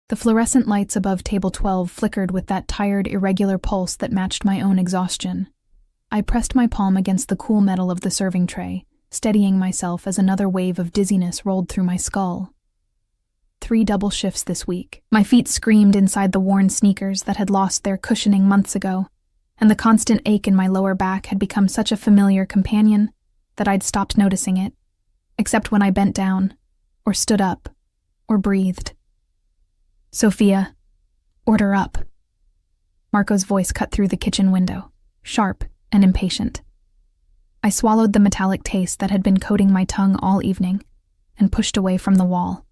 The fluorescent lights above table 12 flickered with that tired, irregular pulse that matched my own exhaustion. I pressed my palm against the cool metal of the serving tray, steadying myself as another wave of dizziness rolled through my skull. 3 double shifts this week. My feet screamed inside the worn sneakers that had lost their cushioning months ago, and the constant ache in my lower back had become such a familiar companion that I'd stopped noticing it, except when I bent down, or stood up, or breathed. "Sophia, order up." Marco's voice cut through the kitchen window, sharp and impatient. I swallowed the metallic taste that had been coating my tongue all evening and pushed away from the wall.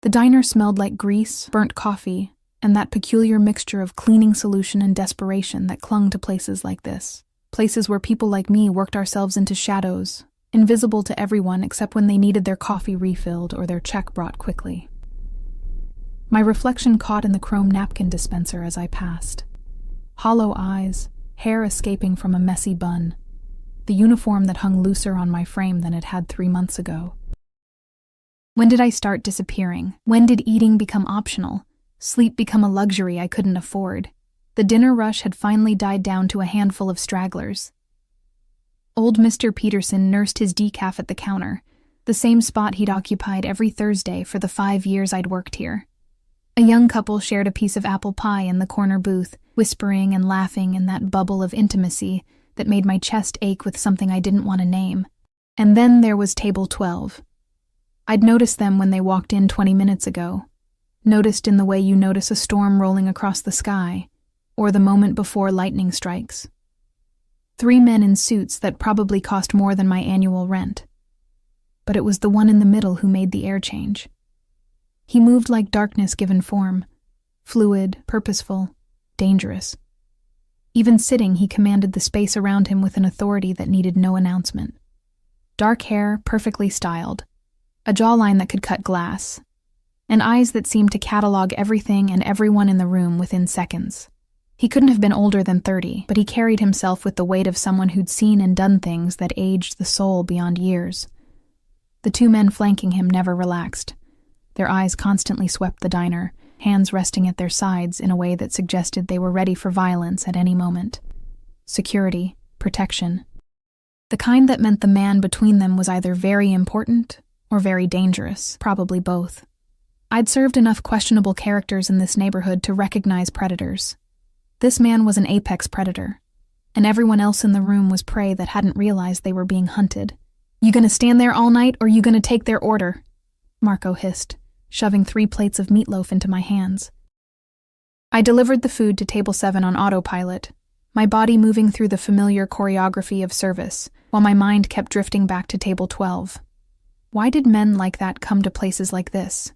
The diner smelled like grease, burnt coffee, and that peculiar mixture of cleaning solution and desperation that clung to places like this. Places where people like me worked ourselves into shadows, invisible to everyone except when they needed their coffee refilled or their check brought quickly. My reflection caught in the chrome napkin dispenser as I passed. Hollow eyes, hair escaping from a messy bun. The uniform that hung looser on my frame than it had 3 months ago. When did I start disappearing? When did eating become optional? Sleep become a luxury I couldn't afford? The dinner rush had finally died down to a handful of stragglers. Old Mr. Peterson nursed his decaf at the counter, the same spot he'd occupied every Thursday for the 5 years I'd worked here. A young couple shared a piece of apple pie in the corner booth, whispering and laughing in that bubble of intimacy that made my chest ache with something I didn't want to name. And then there was table 12. I'd noticed them when they walked in 20 minutes ago, noticed in the way you notice a storm rolling across the sky, or the moment before lightning strikes. 3 men in suits that probably cost more than my annual rent. But it was the one in the middle who made the air change. He moved like darkness given form, fluid, purposeful, dangerous. Even sitting, he commanded the space around him with an authority that needed no announcement. Dark hair, perfectly styled, a jawline that could cut glass, and eyes that seemed to catalog everything and everyone in the room within seconds. He couldn't have been older than 30, but he carried himself with the weight of someone who'd seen and done things that aged the soul beyond years. The 2 men flanking him never relaxed. Their eyes constantly swept the diner, hands resting at their sides in a way that suggested they were ready for violence at any moment. Security, protection. The kind that meant the man between them was either very important or very dangerous, probably both. I'd served enough questionable characters in this neighborhood to recognize predators. This man was an apex predator, and everyone else in the room was prey that hadn't realized they were being hunted. "You gonna stand there all night, or you gonna take their order?" Marco hissed, shoving 3 plates of meatloaf into my hands. I delivered the food to table 7 on autopilot, my body moving through the familiar choreography of service, while my mind kept drifting back to table 12. Why did men like that come to places like this?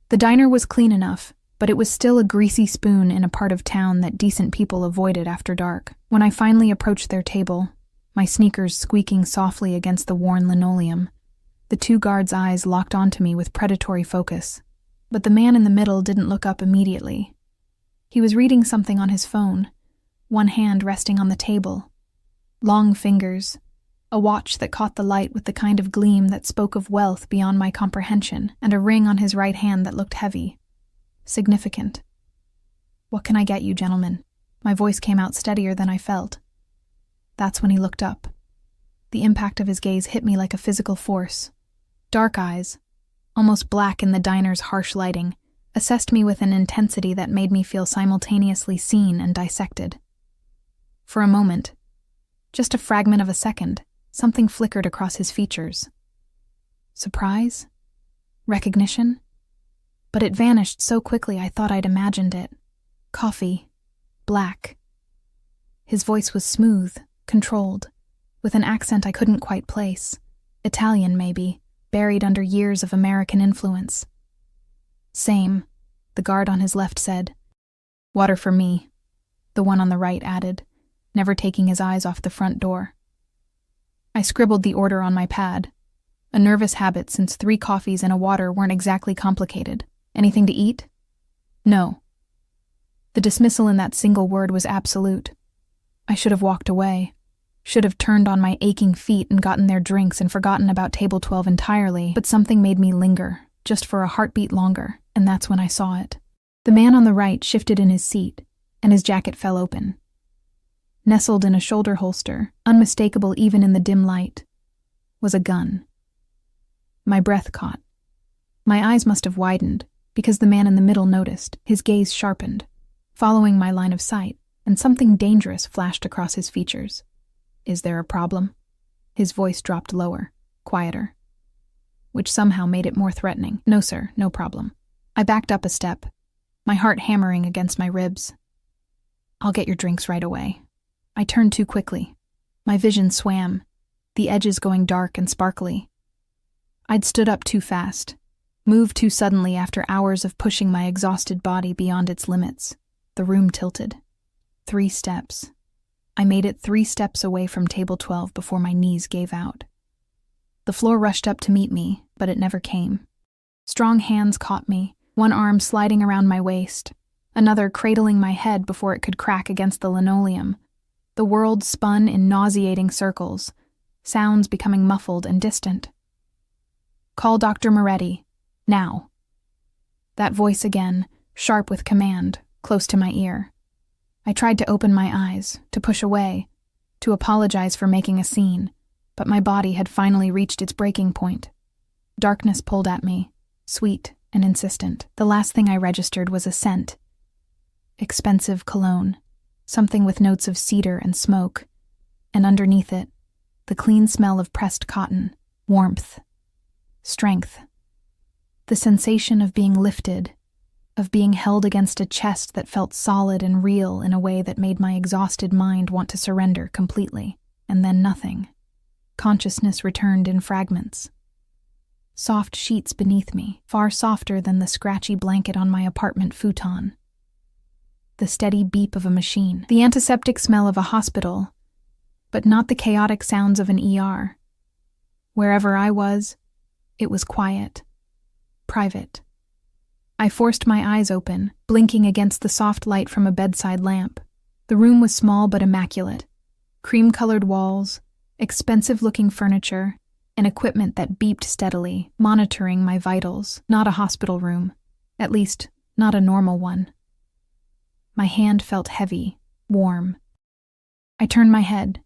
The diner was clean enough, but it was still a greasy spoon in a part of town that decent people avoided after dark. When I finally approached their table, my sneakers squeaking softly against the worn linoleum, the 2 guards' eyes locked onto me with predatory focus. But the man in the middle didn't look up immediately. He was reading something on his phone, one hand resting on the table. Long fingers, a watch that caught the light with the kind of gleam that spoke of wealth beyond my comprehension, and a ring on his right hand that looked heavy. Significant. "What can I get you, gentlemen?" My voice came out steadier than I felt. That's when he looked up. The impact of his gaze hit me like a physical force. Dark eyes, almost black in the diner's harsh lighting, assessed me with an intensity that made me feel simultaneously seen and dissected. For a moment, just a fragment of a second, something flickered across his features. Surprise? Recognition? But it vanished so quickly I thought I'd imagined it. Coffee. Black. His voice was smooth, controlled, with an accent I couldn't quite place. Italian, maybe, buried under years of American influence. "Same," the guard on his left said. "Water for me," the one on the right added, never taking his eyes off the front door. I scribbled the order on my pad, a nervous habit since 3 coffees and a water weren't exactly complicated. "Anything to eat?" "No." The dismissal in that single word was absolute. I should have walked away, should have turned on my aching feet and gotten their drinks and forgotten about table 12 entirely, but something made me linger, just for a heartbeat longer, and that's when I saw it. The man on the right shifted in his seat, and his jacket fell open. Nestled in a shoulder holster, unmistakable even in the dim light, was a gun. My breath caught. My eyes must have widened, because the man in the middle noticed. His gaze sharpened, following my line of sight, and something dangerous flashed across his features. "Is there a problem?" His voice dropped lower, quieter, which somehow made it more threatening. "No, sir, no problem." I backed up a step, my heart hammering against my ribs. "I'll get your drinks right away." I turned too quickly. My vision swam, the edges going dark and sparkly. I'd stood up too fast, moved too suddenly after hours of pushing my exhausted body beyond its limits. The room tilted. 3 steps. I made it 3 steps away from table 12 before my knees gave out. The floor rushed up to meet me, but it never came. Strong hands caught me, one arm sliding around my waist, another cradling my head before it could crack against the linoleum. The world spun in nauseating circles, sounds becoming muffled and distant. "Call Dr. Moretti, now." That voice again, sharp with command, close to my ear. I tried to open my eyes, to push away, to apologize for making a scene, but my body had finally reached its breaking point. Darkness pulled at me, sweet and insistent. The last thing I registered was a scent. Expensive cologne, something with notes of cedar and smoke, and underneath it, the clean smell of pressed cotton, warmth, strength. The sensation of being lifted, of being held against a chest that felt solid and real in a way that made my exhausted mind want to surrender completely, and then nothing. Consciousness returned in fragments. Soft sheets beneath me, far softer than the scratchy blanket on my apartment futon. The steady beep of a machine, the antiseptic smell of a hospital, but not the chaotic sounds of an ER. Wherever I was, it was quiet, private. I forced my eyes open, blinking against the soft light from a bedside lamp. The room was small but immaculate. Cream-colored walls, expensive-looking furniture, and equipment that beeped steadily, monitoring my vitals. Not a hospital room. At least, not a normal one. My hand felt heavy, warm. I turned my head,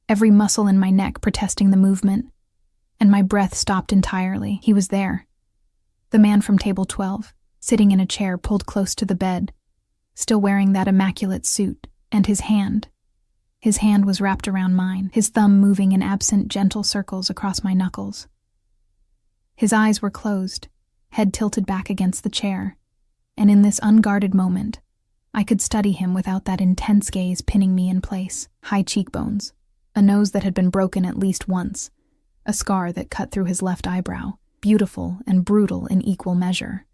every muscle in my neck protesting the movement, and my breath stopped entirely. He was there. The man from table 12, sitting in a chair pulled close to the bed, still wearing that immaculate suit, and his hand. His hand was wrapped around mine, his thumb moving in absent, gentle circles across my knuckles. His eyes were closed, head tilted back against the chair, and in this unguarded moment, I could study him without that intense gaze pinning me in place. High cheekbones, a nose that had been broken at least once, a scar that cut through his left eyebrow, beautiful and brutal in equal measure.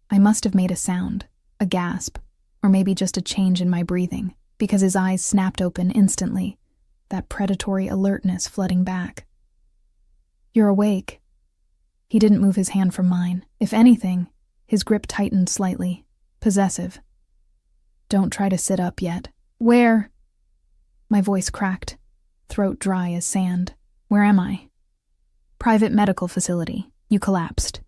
I must have made a sound, a gasp, or maybe just a change in my breathing, because his eyes snapped open instantly, that predatory alertness flooding back. "You're awake." He didn't move his hand from mine. If anything, his grip tightened slightly, possessive. "Don't try to sit up yet." "Where?" My voice cracked, throat dry as sand. "Where am I?" "Private medical facility. You collapsed."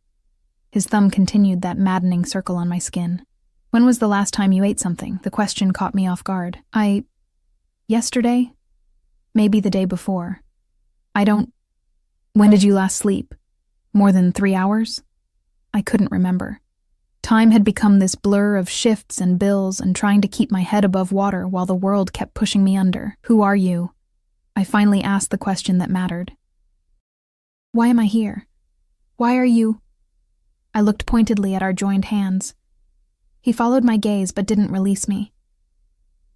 His thumb continued that maddening circle on my skin. "When was the last time you ate something?" The question caught me off guard. Yesterday? Maybe the day before. When did you last sleep? More than 3 hours? I couldn't remember. Time had become this blur of shifts and bills and trying to keep my head above water while the world kept pushing me under. "Who are you?" I finally asked the question that mattered. "Why am I here? Why are you?" I looked pointedly at our joined hands. He followed my gaze but didn't release me.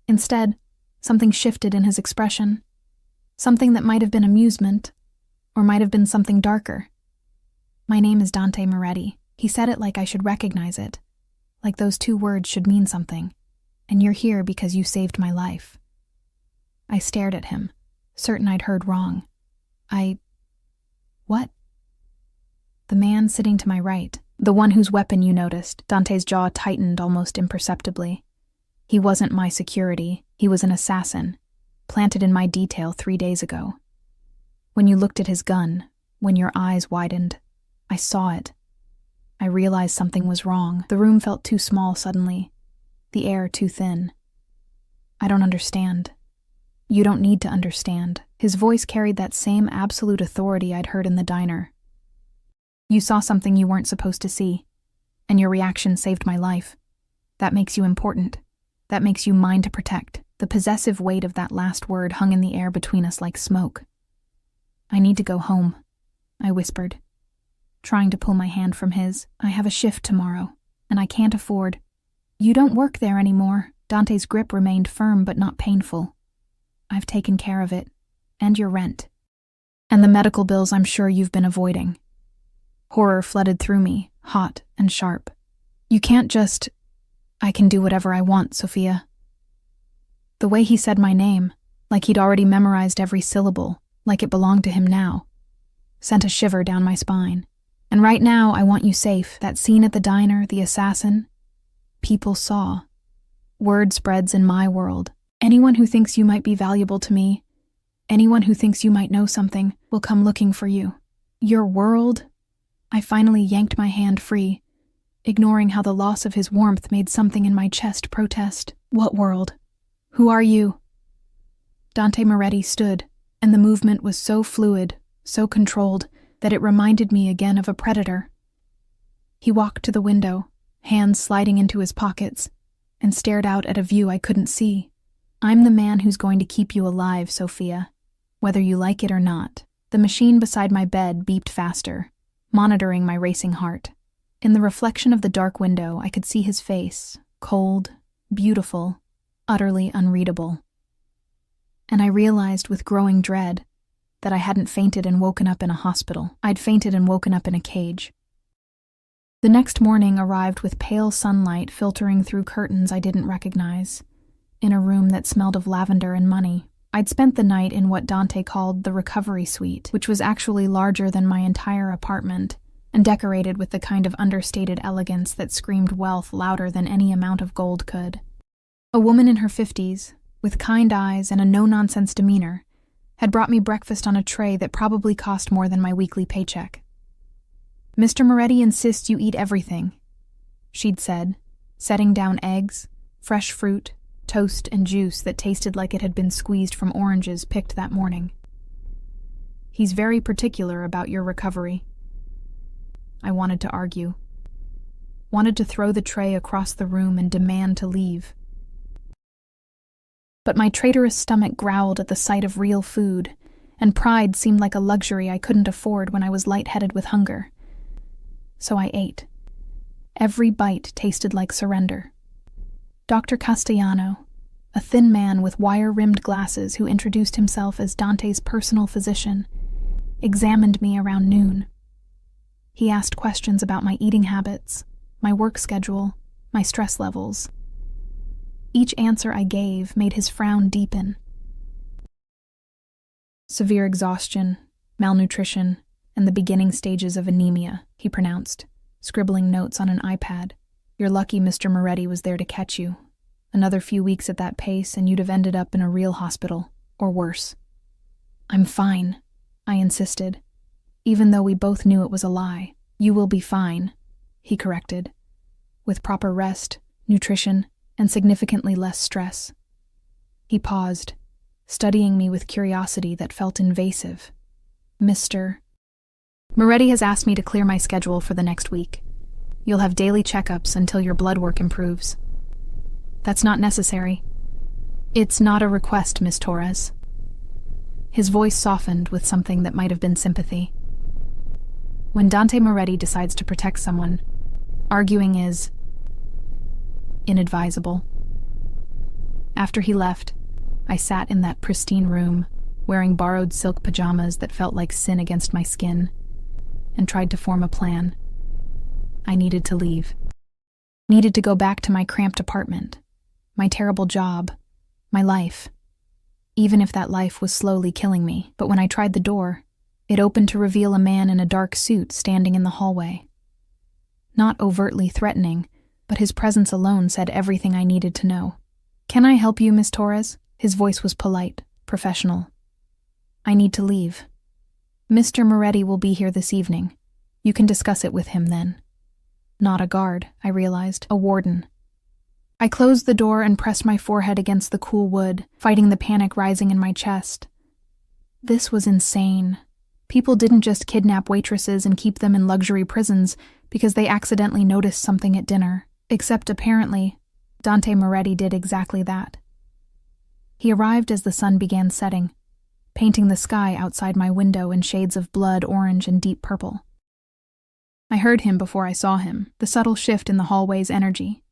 Instead, something shifted in his expression. Something that might have been amusement, or might have been something darker. "My name is Dante Moretti." He said it like I should recognize it, like those 2 words should mean something, "and you're here because you saved my life." I stared at him, certain I'd heard wrong. What? The man sitting to my right, the one whose weapon you noticed, Dante's jaw tightened almost imperceptibly. He wasn't my security, he was an assassin, planted in my detail 3 days ago. When you looked at his gun, when your eyes widened, I saw it. I realized something was wrong. The room felt too small suddenly, the air too thin. I don't understand. You don't need to understand. His voice carried that same absolute authority I'd heard in the diner. You saw something you weren't supposed to see, and your reaction saved my life. That makes you important. That makes you mine to protect. The possessive weight of that last word hung in the air between us like smoke. I need to go home, I whispered, trying to pull my hand from his. I have a shift tomorrow, and I can't afford. You don't work there anymore. Dante's grip remained firm but not painful. I've taken care of it, and your rent. And the medical bills I'm sure you've been avoiding. Horror flooded through me, hot and sharp. You can't just... I can do whatever I want, Sophia. The way he said my name, like he'd already memorized every syllable, like it belonged to him now, sent a shiver down my spine. And right now, I want you safe. That scene at the diner, the assassin, people saw. Word spreads in my world. Anyone who thinks you might be valuable to me, anyone who thinks you might know something, will come looking for you. Your world? I finally yanked my hand free, ignoring how the loss of his warmth made something in my chest protest. What world? Who are you? Dante Moretti stood, and the movement was so fluid, so controlled, that it reminded me again of a predator. He walked to the window, hands sliding into his pockets, and stared out at a view I couldn't see. I'm the man who's going to keep you alive, Sophia, whether you like it or not. The machine beside my bed beeped faster, monitoring my racing heart. In the reflection of the dark window, I could see his face, cold, beautiful, utterly unreadable. And I realized with growing dread that I hadn't fainted and woken up in a hospital. I'd fainted and woken up in a cage. The next morning arrived with pale sunlight filtering through curtains I didn't recognize, in a room that smelled of lavender and money. I'd spent the night in what Dante called the recovery suite, which was actually larger than my entire apartment, and decorated with the kind of understated elegance that screamed wealth louder than any amount of gold could. A woman in her 50s, with kind eyes and a no-nonsense demeanor, had brought me breakfast on a tray that probably cost more than my weekly paycheck. Mr. Moretti insists you eat everything, she'd said, setting down eggs, fresh fruit, toast, and juice that tasted like it had been squeezed from oranges picked that morning. He's very particular about your recovery. I wanted to argue. Wanted to throw the tray across the room and demand to leave. But my traitorous stomach growled at the sight of real food, and pride seemed like a luxury I couldn't afford when I was lightheaded with hunger. So I ate. Every bite tasted like surrender. Dr. Castellano, a thin man with wire-rimmed glasses who introduced himself as Dante's personal physician, examined me around noon. He asked questions about my eating habits, my work schedule, my stress levels. Each answer I gave made his frown deepen. Severe exhaustion, malnutrition, and the beginning stages of anemia, he pronounced, scribbling notes on an iPad. You're lucky Mr. Moretti was there to catch you. Another few weeks at that pace and you'd have ended up in a real hospital, or worse. I'm fine, I insisted, even though we both knew it was a lie. You will be fine, he corrected, with proper rest, nutrition, and significantly less stress. He paused, studying me with curiosity that felt invasive. Mr. Moretti has asked me to clear my schedule for the next week. You'll have daily checkups until your blood work improves. That's not necessary. It's not a request, Miss Torres. His voice softened with something that might have been sympathy. When Dante Moretti decides to protect someone, arguing is inadvisable. After he left, I sat in that pristine room, wearing borrowed silk pajamas that felt like sin against my skin, and tried to form a plan. I needed to leave. Needed to go back to my cramped apartment, my terrible job, my life, even if that life was slowly killing me. But when I tried the door, it opened to reveal a man in a dark suit standing in the hallway. Not overtly threatening, but his presence alone said everything I needed to know. Can I help you, Miss Torres? His voice was polite, professional. I need to leave. Mr. Moretti will be here this evening. You can discuss it with him then. Not a guard, I realized, a warden. I closed the door and pressed my forehead against the cool wood, fighting the panic rising in my chest. This was insane. People didn't just kidnap waitresses and keep them in luxury prisons because they accidentally noticed something at dinner, except apparently, Dante Moretti did exactly that. He arrived as the sun began setting, painting the sky outside my window in shades of blood orange and deep purple. I heard him before I saw him, the subtle shift in the hallway's energy.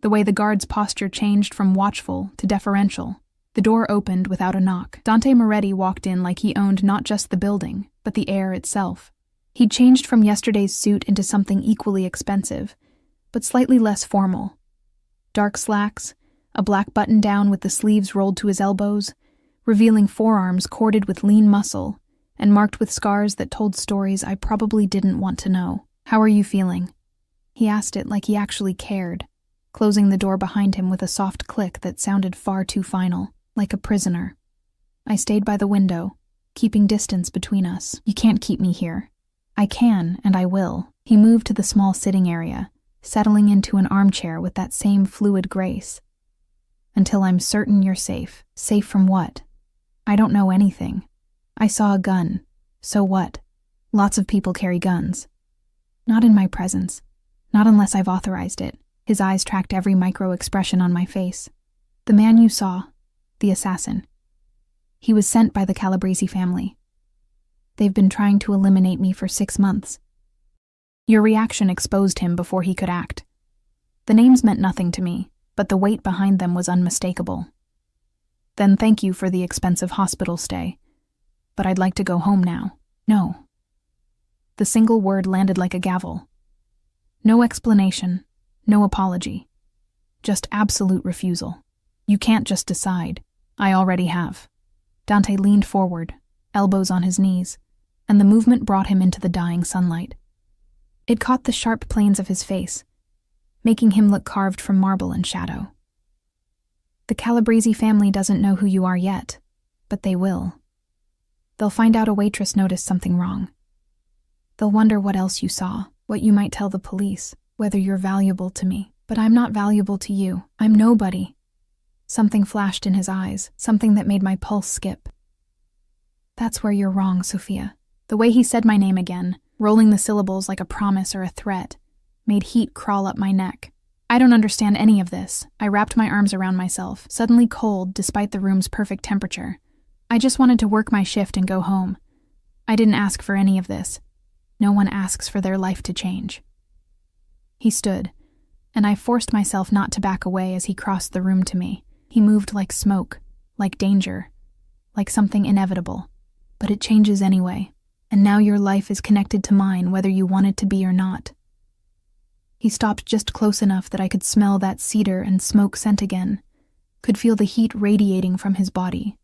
The way the guard's posture changed from watchful to deferential. The door opened without a knock. Dante Moretti walked in like he owned not just the building, but the air itself. He'd changed from yesterday's suit into something equally expensive, but slightly less formal. Dark slacks, a black button-down with the sleeves rolled to his elbows, revealing forearms corded with lean muscle and marked with scars that told stories I probably didn't want to know. "How are you feeling?" He asked it like he actually cared, closing the door behind him with a soft click that sounded far too final, like a prisoner. I stayed by the window, keeping distance between us. "You can't keep me here." "I can, and I will." He moved to the small sitting area, settling into an armchair with that same fluid grace. "Until I'm certain you're safe." "Safe from what?" "I don't know anything. I saw a gun. So what? Lots of people carry guns." "Not in my presence. Not unless I've authorized it." His eyes tracked every micro-expression on my face. "The man you saw, the assassin. He was sent by the Calabrese family. They've been trying to eliminate me for 6 months. Your reaction exposed him before he could act. The names meant nothing to me, but the weight behind them was unmistakable. Then thank you for the expensive hospital stay. But I'd like to go home now." "No." The single word landed like a gavel. No explanation, no apology. Just absolute refusal. "You can't just decide. I already have." Dante leaned forward, elbows on his knees, and the movement brought him into the dying sunlight. It caught the sharp planes of his face, making him look carved from marble and shadow. "The Calabrese family doesn't know who you are yet, but they will. They'll find out a waitress noticed something wrong. They'll wonder what else you saw, what you might tell the police, whether you're valuable to me. But I'm not valuable to you. I'm nobody." Something flashed in his eyes, something that made my pulse skip. "That's where you're wrong, Sophia." The way he said my name again, rolling the syllables like a promise or a threat, made heat crawl up my neck. "I don't understand any of this." I wrapped my arms around myself, suddenly cold despite the room's perfect temperature. "I just wanted to work my shift and go home. I didn't ask for any of this. No one asks for their life to change." He stood, and I forced myself not to back away as he crossed the room to me. He moved like smoke, like danger, like something inevitable. "But it changes anyway, and now your life is connected to mine whether you want it to be or not." He stopped just close enough that I could smell that cedar and smoke scent again, could feel the heat radiating from his body.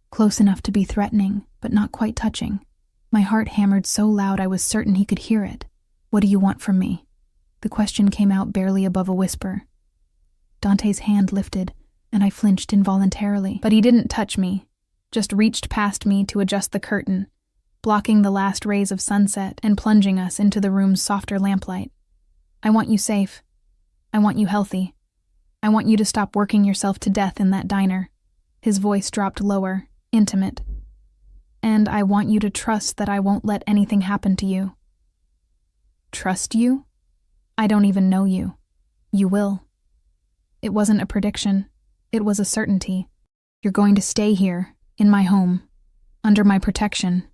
Close enough to be threatening, but not quite touching. My heart hammered so loud I was certain he could hear it. "What do you want from me?" The question came out barely above a whisper. Dante's hand lifted, and I flinched involuntarily. But he didn't touch me, just reached past me to adjust the curtain, blocking the last rays of sunset and plunging us into the room's softer lamplight. "I want you safe. I want you healthy. I want you to stop working yourself to death in that diner." His voice dropped lower, intimate. "And I want you to trust that I won't let anything happen to you." "Trust you? I don't even know you." "You will." It wasn't a prediction. It was a certainty. "You're going to stay here, in my home, under my protection,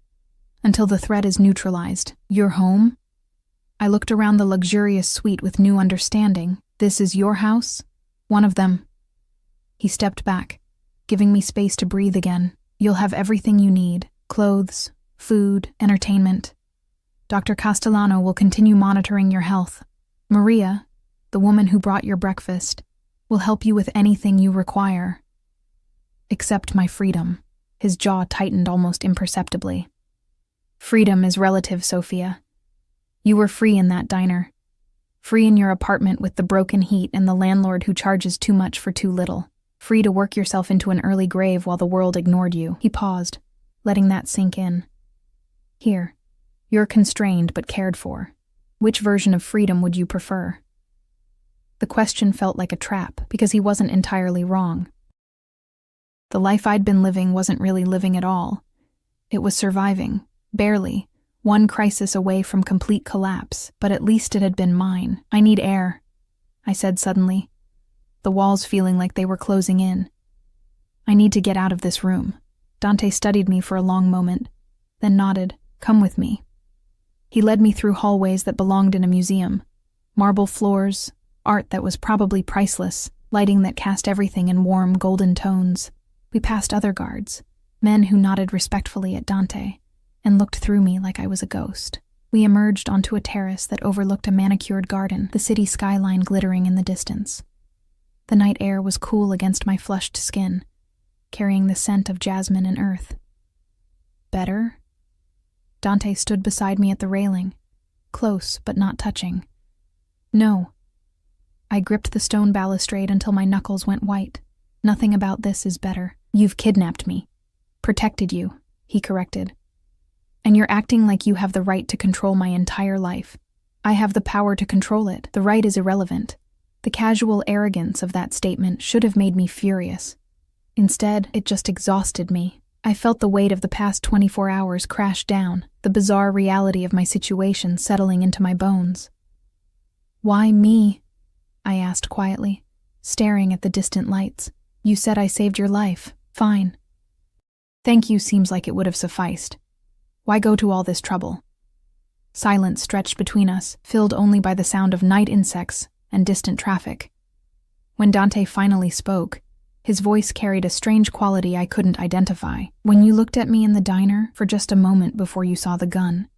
until the threat is neutralized." "Your home?" I looked around the luxurious suite with new understanding. "This is your house?" "One of them." He stepped back, giving me space to breathe again. "You'll have everything you need. Clothes, food, entertainment. Dr. Castellano will continue monitoring your health. Maria, the woman who brought your breakfast, will help you with anything you require. Except my freedom." His jaw tightened almost imperceptibly. "Freedom is relative, Sophia. You were free in that diner. Free in your apartment with the broken heat and the landlord who charges too much for too little. Free to work yourself into an early grave while the world ignored you." He paused, letting that sink in. "Here, you're constrained but cared for. Which version of freedom would you prefer? The question felt like a trap, because he wasn't entirely wrong. The life I'd been living wasn't really living at all. It was surviving, barely, one crisis away from complete collapse, but at least it had been mine. I need air, I said suddenly, the walls feeling like they were closing in. I need to get out of this room. Dante studied me for a long moment, then nodded. Come with me. He led me through hallways that belonged in a museum. Marble floors, art that was probably priceless, lighting that cast everything in warm, golden tones. We passed other guards, men who nodded respectfully at Dante, and looked through me like I was a ghost. We emerged onto a terrace that overlooked a manicured garden, the city skyline glittering in the distance. The night air was cool against my flushed skin, carrying the scent of jasmine and earth. Better? Dante stood beside me at the railing, close but not touching. No. I gripped the stone balustrade until my knuckles went white. Nothing about this is better. You've kidnapped me. Protected you, he corrected. And you're acting like you have the right to control my entire life. I have the power to control it. The right is irrelevant. The casual arrogance of that statement should have made me furious. Instead, it just exhausted me. I felt the weight of the past 24 hours crash down, the bizarre reality of my situation settling into my bones. Why me? I asked quietly, staring at the distant lights. You said I saved your life. Fine. Thank you seems like it would have sufficed. Why go to all this trouble? Silence stretched between us, filled only by the sound of night insects and distant traffic. When Dante finally spoke, his voice carried a strange quality I couldn't identify. When you looked at me in the diner for just a moment before you saw the gun,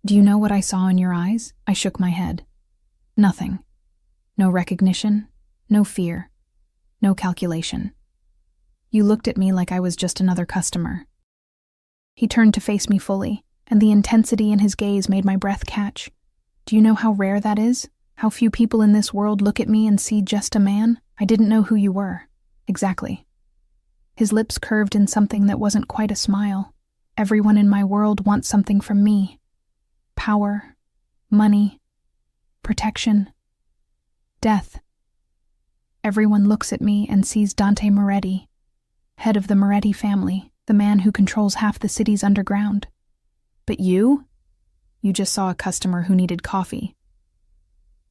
do you know what I saw in your eyes? I shook my head. Nothing. No recognition, no fear, no calculation. You looked at me like I was just another customer. He turned to face me fully, and the intensity in his gaze made my breath catch. Do you know how rare that is? How few people in this world look at me and see just a man? I didn't know who you were. Exactly. His lips curved in something that wasn't quite a smile. Everyone in my world wants something from me. Power, money, protection, death. Everyone looks at me and sees Dante Moretti, head of the Moretti family, the man who controls half the city's underground. But you? You just saw a customer who needed coffee.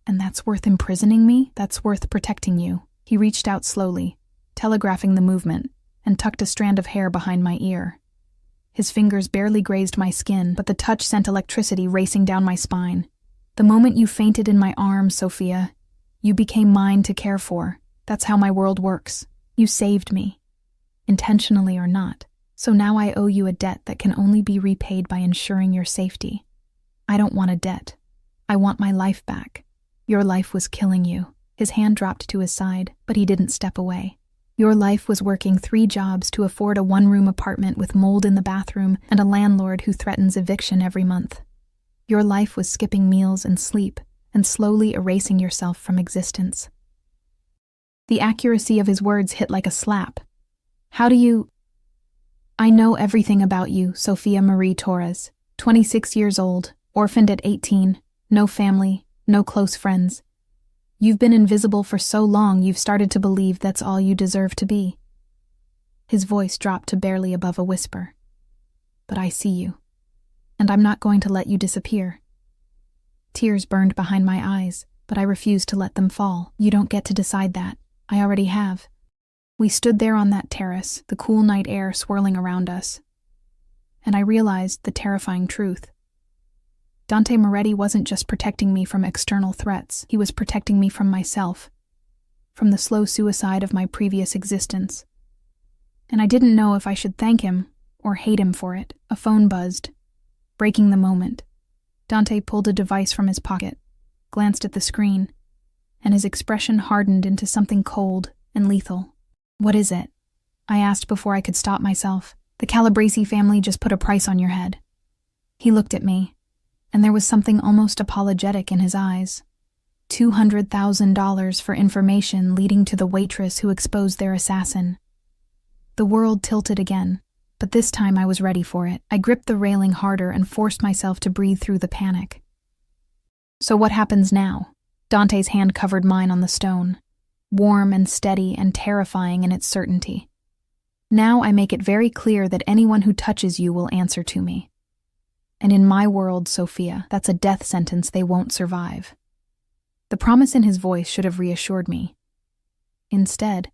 And that's worth imprisoning me? That's worth protecting you. He reached out slowly, telegraphing the movement, and tucked a strand of hair behind my ear. His fingers barely grazed my skin, but the touch sent electricity racing down my spine. The moment you fainted in my arms, Sophia, you became mine to care for. That's how my world works. You saved me, intentionally or not. So now I owe you a debt that can only be repaid by ensuring your safety. I don't want a debt. I want my life back. Your life was killing you. His hand dropped to his side, but he didn't step away. Your life was working 3 jobs to afford a 1-room apartment with mold in the bathroom and a landlord who threatens eviction every month. Your life was skipping meals and sleep and slowly erasing yourself from existence. The accuracy of his words hit like a slap. How do you... I know everything about you, Sophia Marie Torres. 26 years old, orphaned at 18, no family, no close friends. You've been invisible for so long you've started to believe that's all you deserve to be. His voice dropped to barely above a whisper. But I see you, and I'm not going to let you disappear. Tears burned behind my eyes, but I refused to let them fall. You don't get to decide that. I already have. We stood there on that terrace, the cool night air swirling around us. And I realized the terrifying truth. Dante Moretti wasn't just protecting me from external threats, he was protecting me from myself, from the slow suicide of my previous existence. And I didn't know if I should thank him or hate him for it. A phone buzzed, breaking the moment. Dante pulled a device from his pocket, glanced at the screen, and his expression hardened into something cold and lethal. What is it? I asked before I could stop myself. The Calabresi family just put a price on your head. He looked at me, and there was something almost apologetic in his eyes. $200,000 for information leading to the waitress who exposed their assassin. The world tilted again, but this time I was ready for it. I gripped the railing harder and forced myself to breathe through the panic. So what happens now? Dante's hand covered mine on the stone, warm and steady and terrifying in its certainty. Now I make it very clear that anyone who touches you will answer to me. And in my world, Sophia, that's a death sentence they won't survive. The promise in his voice should have reassured me. Instead,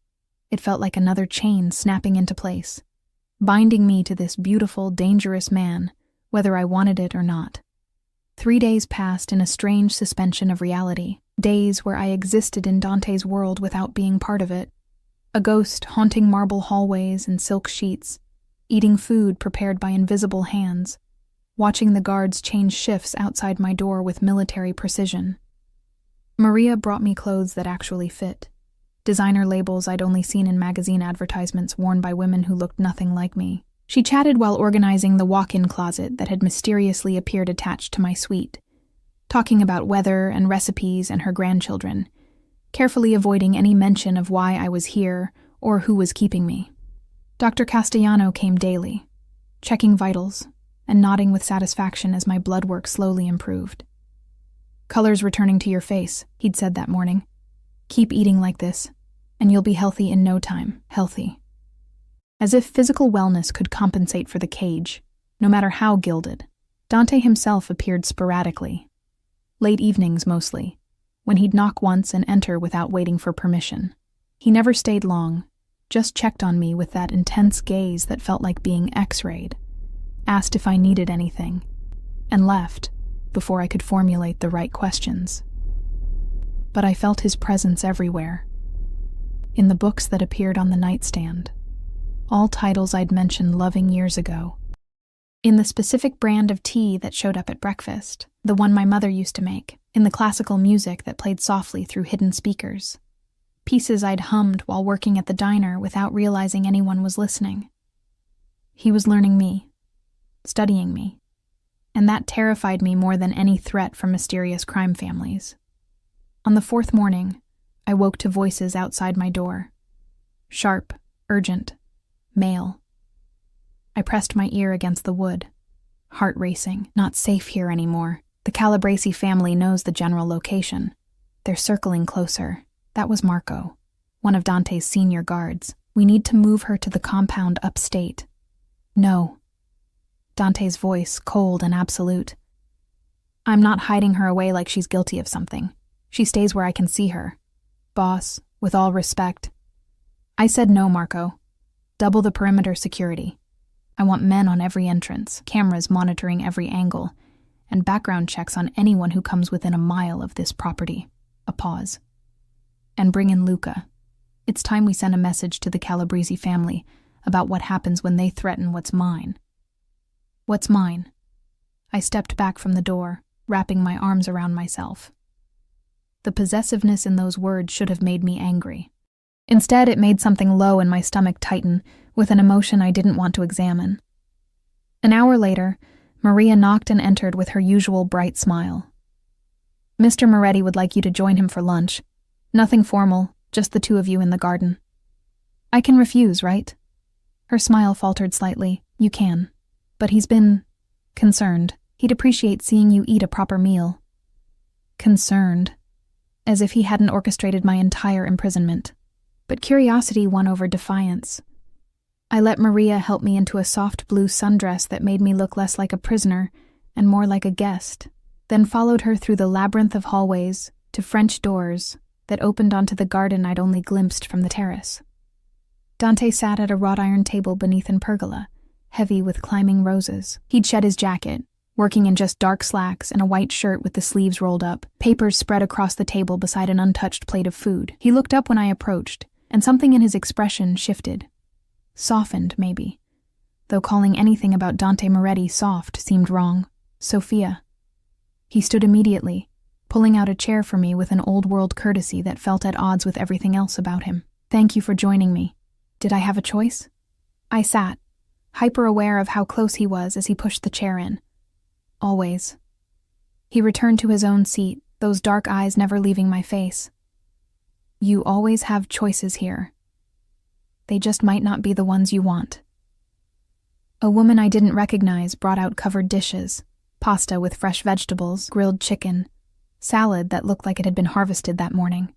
it felt like another chain snapping into place, binding me to this beautiful, dangerous man, whether I wanted it or not. 3 days passed in a strange suspension of reality, days where I existed in Dante's world without being part of it, a ghost haunting marble hallways and silk sheets, eating food prepared by invisible hands, watching the guards change shifts outside my door with military precision. Maria brought me clothes that actually fit, designer labels I'd only seen in magazine advertisements worn by women who looked nothing like me. She chatted while organizing the walk-in closet that had mysteriously appeared attached to my suite, talking about weather and recipes and her grandchildren, carefully avoiding any mention of why I was here or who was keeping me. Dr. Castellano came daily, checking vitals and nodding with satisfaction as my blood work slowly improved. "Color's returning to your face," he'd said that morning. "Keep eating like this, and you'll be healthy in no time, healthy." As if physical wellness could compensate for the cage, no matter how gilded, Dante himself appeared sporadically. Late evenings mostly, when he'd knock once and enter without waiting for permission. He never stayed long, just checked on me with that intense gaze that felt like being X-rayed, asked if I needed anything, and left before I could formulate the right questions. But I felt his presence everywhere. In the books that appeared on the nightstand, all titles I'd mentioned loving years ago. In the specific brand of tea that showed up at breakfast, the one my mother used to make, in the classical music that played softly through hidden speakers, pieces I'd hummed while working at the diner without realizing anyone was listening. He was learning me, studying me, and that terrified me more than any threat from mysterious crime families. On the 4th morning, I woke to voices outside my door. Sharp, urgent, male. I pressed my ear against the wood, heart racing. Not safe here anymore. The Calabresi family knows the general location. They're circling closer. That was Marco, one of Dante's senior guards. We need to move her to the compound upstate. No. Dante's voice, cold and absolute. I'm not hiding her away like she's guilty of something. She stays where I can see her. Boss, with all respect. I said no, Marco. Double the perimeter security. I want men on every entrance, cameras monitoring every angle, and background checks on anyone who comes within a mile of this property. A pause. And bring in Luca. It's time we send a message to the Calabresi family about what happens when they threaten what's mine. What's mine? I stepped back from the door, wrapping my arms around myself. The possessiveness in those words should have made me angry. Instead, it made something low in my stomach tighten with an emotion I didn't want to examine. An hour later, Maria knocked and entered with her usual bright smile. "Mr. Moretti would like you to join him for lunch. Nothing formal, just the two of you in the garden." "I can refuse, right?" Her smile faltered slightly. "You can. But he's been concerned. He'd appreciate seeing you eat a proper meal." Concerned. As if he hadn't orchestrated my entire imprisonment. But curiosity won over defiance. I let Maria help me into a soft blue sundress that made me look less like a prisoner and more like a guest, then followed her through the labyrinth of hallways to French doors that opened onto the garden I'd only glimpsed from the terrace. Dante sat at a wrought iron table beneath an pergola, heavy with climbing roses. He'd shed his jacket, working in just dark slacks and a white shirt with the sleeves rolled up, papers spread across the table beside an untouched plate of food. He looked up when I approached, and something in his expression shifted. Softened, maybe. Though calling anything about Dante Moretti soft seemed wrong. "Sophia." He stood immediately, pulling out a chair for me with an old-world courtesy that felt at odds with everything else about him. "Thank you for joining me. Did I have a choice?" I sat, hyper-aware of how close he was as he pushed the chair in. "Always." He returned to his own seat, those dark eyes never leaving my face. "You always have choices here. They just might not be the ones you want." A woman I didn't recognize brought out covered dishes, pasta with fresh vegetables, grilled chicken, salad that looked like it had been harvested that morning.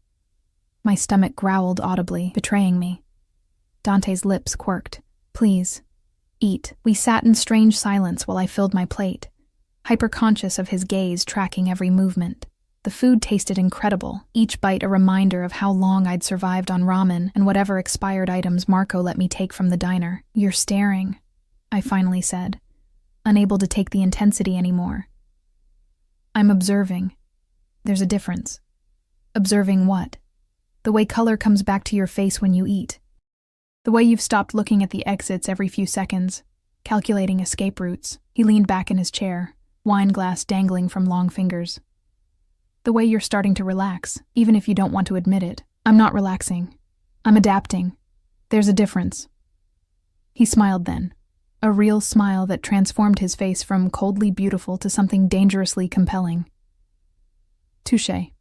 My stomach growled audibly, betraying me. Dante's lips quirked. Please, eat. We sat in strange silence while I filled my plate, hyper-conscious of his gaze tracking every movement. The food tasted incredible, each bite a reminder of how long I'd survived on ramen and whatever expired items Marco let me take from the diner. You're staring, I finally said, unable to take the intensity anymore. I'm observing. There's a difference. Observing what? The way color comes back to your face when you eat. The way you've stopped looking at the exits every few seconds, calculating escape routes. He leaned back in his chair, wine glass dangling from long fingers. The way you're starting to relax, even if you don't want to admit it. I'm not relaxing. I'm adapting. There's a difference. He smiled then, a real smile that transformed his face from coldly beautiful to something dangerously compelling. Touché.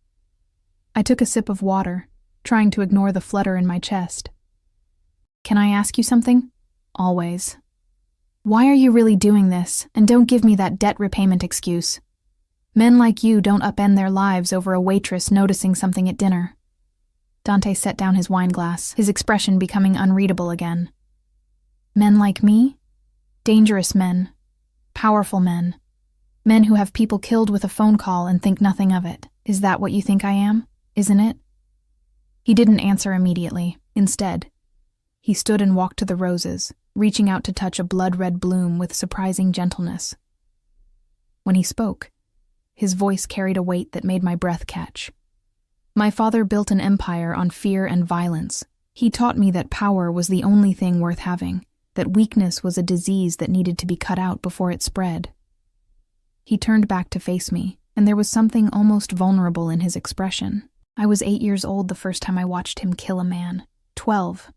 I took a sip of water, trying to ignore the flutter in my chest. Can I ask you something? Always. Why are you really doing this? And don't give me that debt repayment excuse. Men like you don't upend their lives over a waitress noticing something at dinner. Dante set down his wine glass, his expression becoming unreadable again. Men like me? Dangerous men. Powerful men. Men who have people killed with a phone call and think nothing of it. Is that what you think I am? Isn't it? He didn't answer immediately. Instead, he stood and walked to the roses, reaching out to touch a blood-red bloom with surprising gentleness. When he spoke, his voice carried a weight that made my breath catch. My father built an empire on fear and violence. He taught me that power was the only thing worth having, that weakness was a disease that needed to be cut out before it spread. He turned back to face me, and there was something almost vulnerable in his expression. I was 8 years old the first time I watched him kill a man. 12,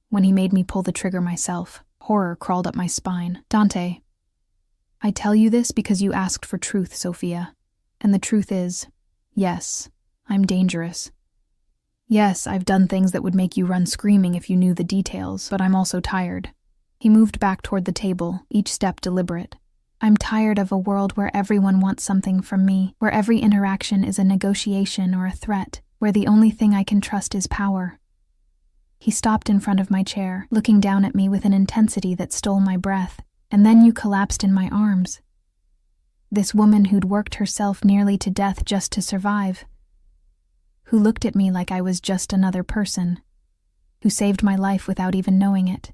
when he made me pull the trigger myself. Horror crawled up my spine. Dante, I tell you this because you asked for truth, Sophia. And the truth is, yes, I'm dangerous. Yes, I've done things that would make you run screaming if you knew the details, but I'm also tired. He moved back toward the table, each step deliberate. I'm tired of a world where everyone wants something from me, where every interaction is a negotiation or a threat, where the only thing I can trust is power. He stopped in front of my chair, looking down at me with an intensity that stole my breath, and then you collapsed in my arms. This woman who'd worked herself nearly to death just to survive, who looked at me like I was just another person, who saved my life without even knowing it.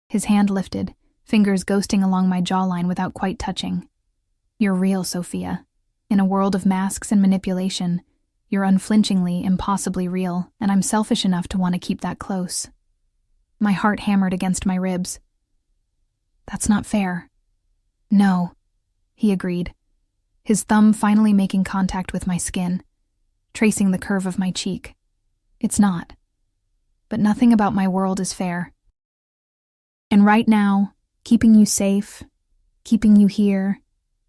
His hand lifted, fingers ghosting along my jawline without quite touching. You're real, Sophia. In a world of masks and manipulation, you're unflinchingly, impossibly real, and I'm selfish enough to want to keep that close. My heart hammered against my ribs. That's not fair. No, he agreed, his thumb finally making contact with my skin, tracing the curve of my cheek. It's not. But nothing about my world is fair. And right now, keeping you safe, keeping you here,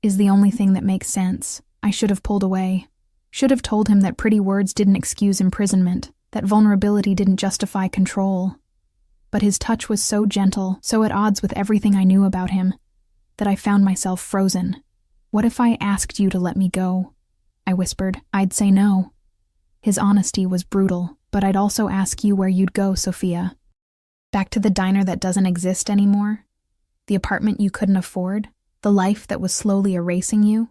is the only thing that makes sense. I should have pulled away. Should have told him that pretty words didn't excuse imprisonment, that vulnerability didn't justify control. But his touch was so gentle, so at odds with everything I knew about him, that I found myself frozen. What if I asked you to let me go? I whispered. I'd say no. His honesty was brutal, but I'd also ask you where you'd go, Sophia. Back to the diner that doesn't exist anymore? The apartment you couldn't afford? The life that was slowly erasing you?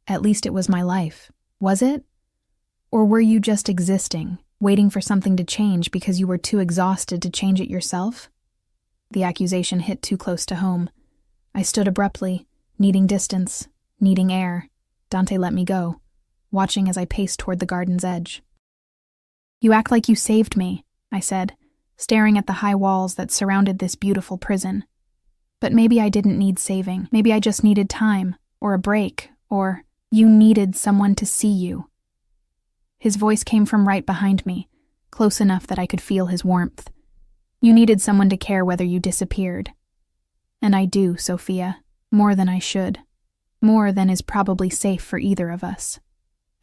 At least it was my life. Was it? Or were you just existing, waiting for something to change because you were too exhausted to change it yourself? The accusation hit too close to home. I stood abruptly, needing distance, needing air. Dante let me go, watching as I paced toward the garden's edge. You act like you saved me, I said, staring at the high walls that surrounded this beautiful prison. But maybe I didn't need saving. Maybe I just needed time, or a break, or you needed someone to see you. His voice came from right behind me, close enough that I could feel his warmth. You needed someone to care whether you disappeared. And I do, Sophia, more than I should. More than is probably safe for either of us.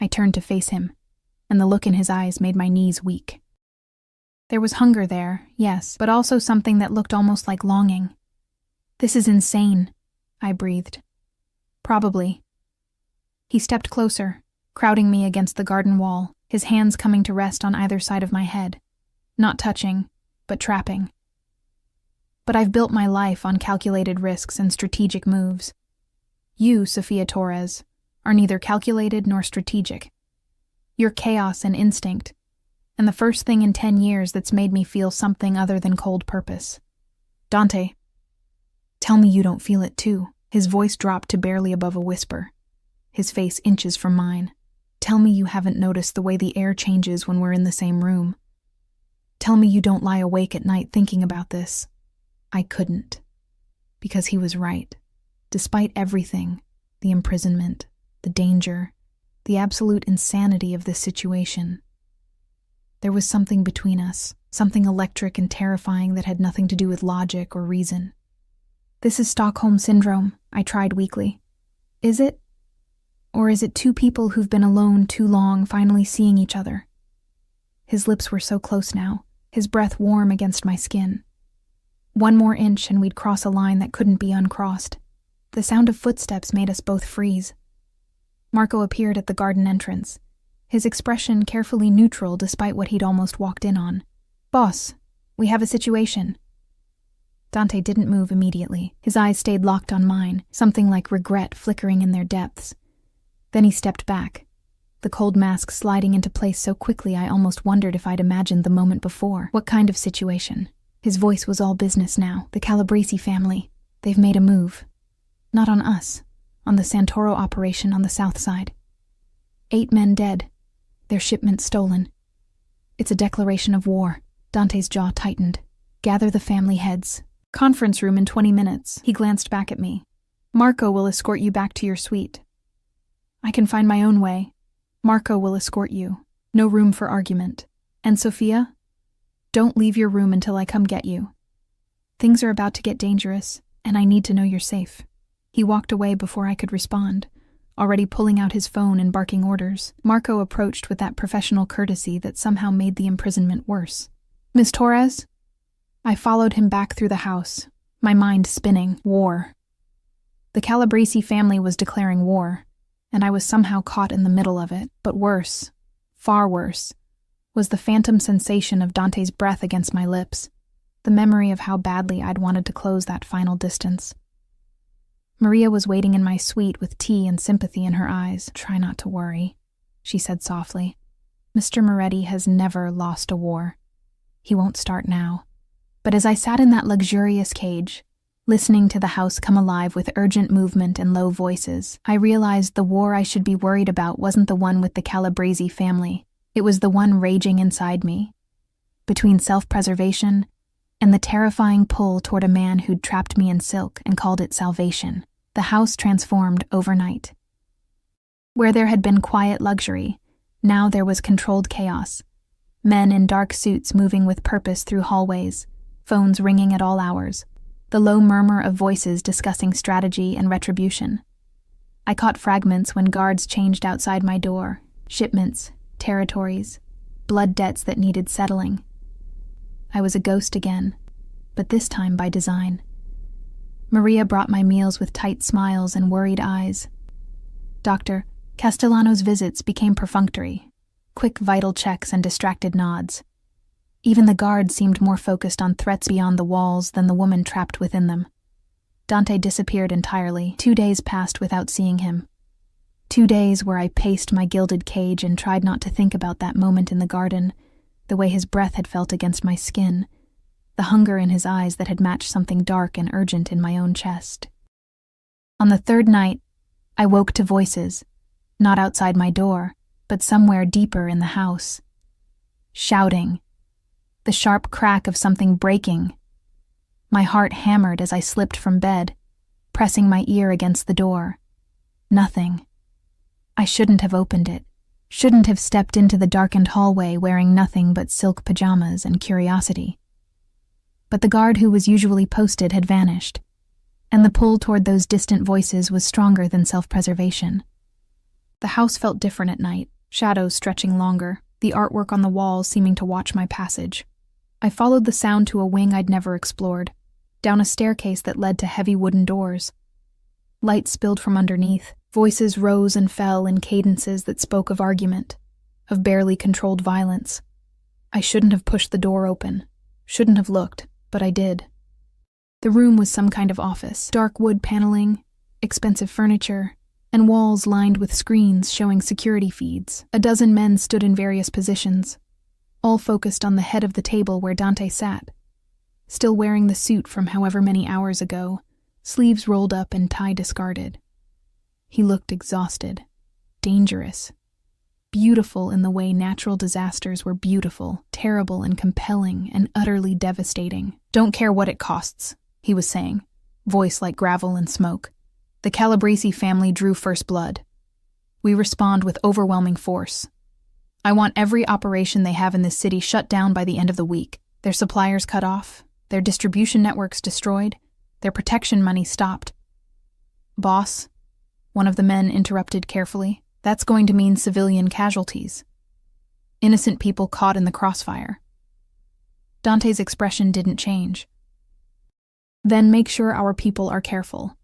I turned to face him, and the look in his eyes made my knees weak. There was hunger there, yes, but also something that looked almost like longing. This is insane, I breathed. Probably. He stepped closer, crowding me against the garden wall, his hands coming to rest on either side of my head. Not touching, but trapping. But I've built my life on calculated risks and strategic moves. You, Sophia Torres, are neither calculated nor strategic. You're chaos and instinct, and the first thing in 10 years that's made me feel something other than cold purpose. Dante, tell me you don't feel it too. His voice dropped to barely above a whisper, his face inches from mine. Tell me you haven't noticed the way the air changes when we're in the same room. Tell me you don't lie awake at night thinking about this. I couldn't. Because he was right. Despite everything, the imprisonment, the danger, the absolute insanity of this situation, there was something between us, something electric and terrifying that had nothing to do with logic or reason. This is Stockholm Syndrome, I tried weakly. Is it? Or is it two people who've been alone too long finally seeing each other? His lips were so close now, his breath warm against my skin. One more inch and we'd cross a line that couldn't be uncrossed. The sound of footsteps made us both freeze. Marco appeared at the garden entrance, his expression carefully neutral despite what he'd almost walked in on. Boss, we have a situation. Dante didn't move immediately. His eyes stayed locked on mine, something like regret flickering in their depths. Then he stepped back, the cold mask sliding into place so quickly I almost wondered if I'd imagined the moment before. What kind of situation? His voice was all business now. The Calabrese family. They've made a move. Not on us. On the Santoro operation on the south side. 8 men dead. Their shipment stolen. It's a declaration of war. Dante's jaw tightened. Gather the family heads. Conference room in 20 minutes. He glanced back at me. Marco will escort you back to your suite. I can find my own way. Marco will escort you. No room for argument. And Sophia? Don't leave your room until I come get you. Things are about to get dangerous, and I need to know you're safe. He walked away before I could respond, already pulling out his phone and barking orders. Marco approached with that professional courtesy that somehow made the imprisonment worse. Miss Torres? I followed him back through the house, my mind spinning. War. The Calabrese family was declaring war, and I was somehow caught in the middle of it. But worse, far worse, was the phantom sensation of Dante's breath against my lips, the memory of how badly I'd wanted to close that final distance. Maria was waiting in my suite with tea and sympathy in her eyes. Try not to worry, she said softly. Mr. Moretti has never lost a war. He won't start now. But as I sat in that luxurious cage, listening to the house come alive with urgent movement and low voices, I realized the war I should be worried about wasn't the one with the Calabrese family. It was the one raging inside me, between self-preservation and the terrifying pull toward a man who'd trapped me in silk and called it salvation. The house transformed overnight. Where there had been quiet luxury, now there was controlled chaos. Men in dark suits moving with purpose through hallways, phones ringing at all hours, the low murmur of voices discussing strategy and retribution. I caught fragments when guards changed outside my door, shipments, territories, blood debts that needed settling. I was a ghost again, but this time by design. Maria brought my meals with tight smiles and worried eyes. Dr. Castellano's visits became perfunctory, quick vital checks and distracted nods. Even the guards seemed more focused on threats beyond the walls than the woman trapped within them. Dante disappeared entirely. 2 days passed without seeing him. 2 days where I paced my gilded cage and tried not to think about that moment in the garden, the way his breath had felt against my skin, the hunger in his eyes that had matched something dark and urgent in my own chest. On the 3rd night, I woke to voices, not outside my door, but somewhere deeper in the house. Shouting. The sharp crack of something breaking. My heart hammered as I slipped from bed, pressing my ear against the door. Nothing. I shouldn't have opened it, shouldn't have stepped into the darkened hallway wearing nothing but silk pajamas and curiosity. But the guard who was usually posted had vanished, and the pull toward those distant voices was stronger than self-preservation. The house felt different at night, shadows stretching longer, the artwork on the walls seeming to watch my passage. I followed the sound to a wing I'd never explored, down a staircase that led to heavy wooden doors. Light spilled from underneath, Voices rose and fell in cadences that spoke of argument, of barely controlled violence. I shouldn't have pushed the door open, shouldn't have looked, but I did. The room was some kind of office, dark wood paneling, expensive furniture, and walls lined with screens showing security feeds. A dozen men stood in various positions, all focused on the head of the table where Dante sat, still wearing the suit from however many hours ago, sleeves rolled up and tie discarded. He looked exhausted, dangerous, beautiful in the way natural disasters were beautiful, terrible and compelling and utterly devastating. "Don't care what it costs," he was saying, voice like gravel and smoke. "The Calabrese family drew first blood. We respond with overwhelming force. I want every operation they have in this city shut down by the end of the week, their suppliers cut off, their distribution networks destroyed, their protection money stopped." "Boss," one of the men interrupted carefully, "that's going to mean civilian casualties. Innocent people caught in the crossfire." Dante's expression didn't change. "Then make sure our people are careful.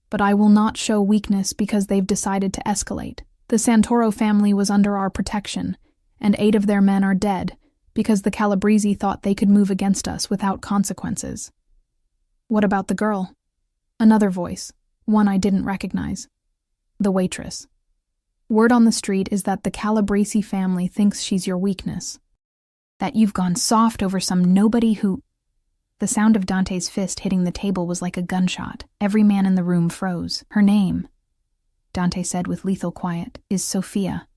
But I will not show weakness because they've decided to escalate. The Santoro family was under our protection, and 8 of their men are dead because the Calabrese thought they could move against us without consequences." "What about the girl?" Another voice, one I didn't recognize. "The waitress. Word on the street is that the Calabrese family thinks she's your weakness. That you've gone soft over some nobody who—" The sound of Dante's fist hitting the table was like a gunshot. Every man in the room froze. "Her name," Dante said with lethal quiet, "is Sophia.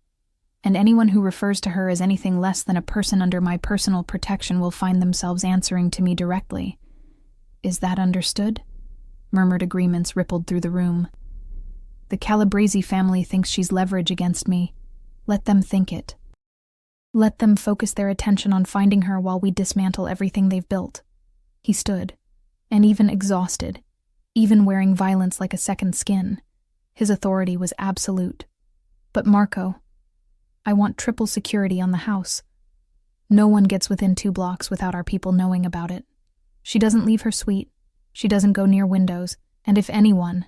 And anyone who refers to her as anything less than a person under my personal protection will find themselves answering to me directly. Is that understood?" Murmured agreements rippled through the room. "The Calabrese family thinks she's leverage against me. Let them think it. Let them focus their attention on finding her while we dismantle everything they've built." He stood, and even exhausted, even wearing violence like a second skin, his authority was absolute. "But Marco, I want triple security on the house. No one gets within 2 blocks without our people knowing about it. She doesn't leave her suite, she doesn't go near windows, and if anyone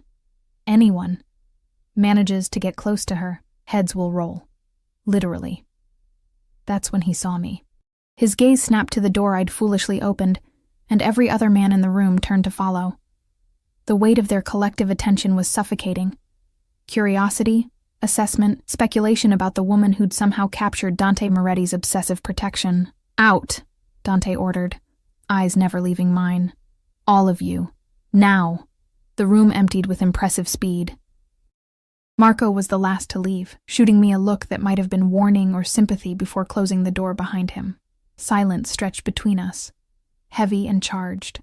manages to get close to her, heads will roll. Literally." That's when he saw me. His gaze snapped to the door I'd foolishly opened, and every other man in the room turned to follow. The weight of their collective attention was suffocating. Curiosity, assessment, speculation about the woman who'd somehow captured Dante Moretti's obsessive protection. "Out," Dante ordered, eyes never leaving mine. "All of you. Now." The room emptied with impressive speed. Marco was the last to leave, shooting me a look that might have been warning or sympathy before closing the door behind him. Silence stretched between us, heavy and charged.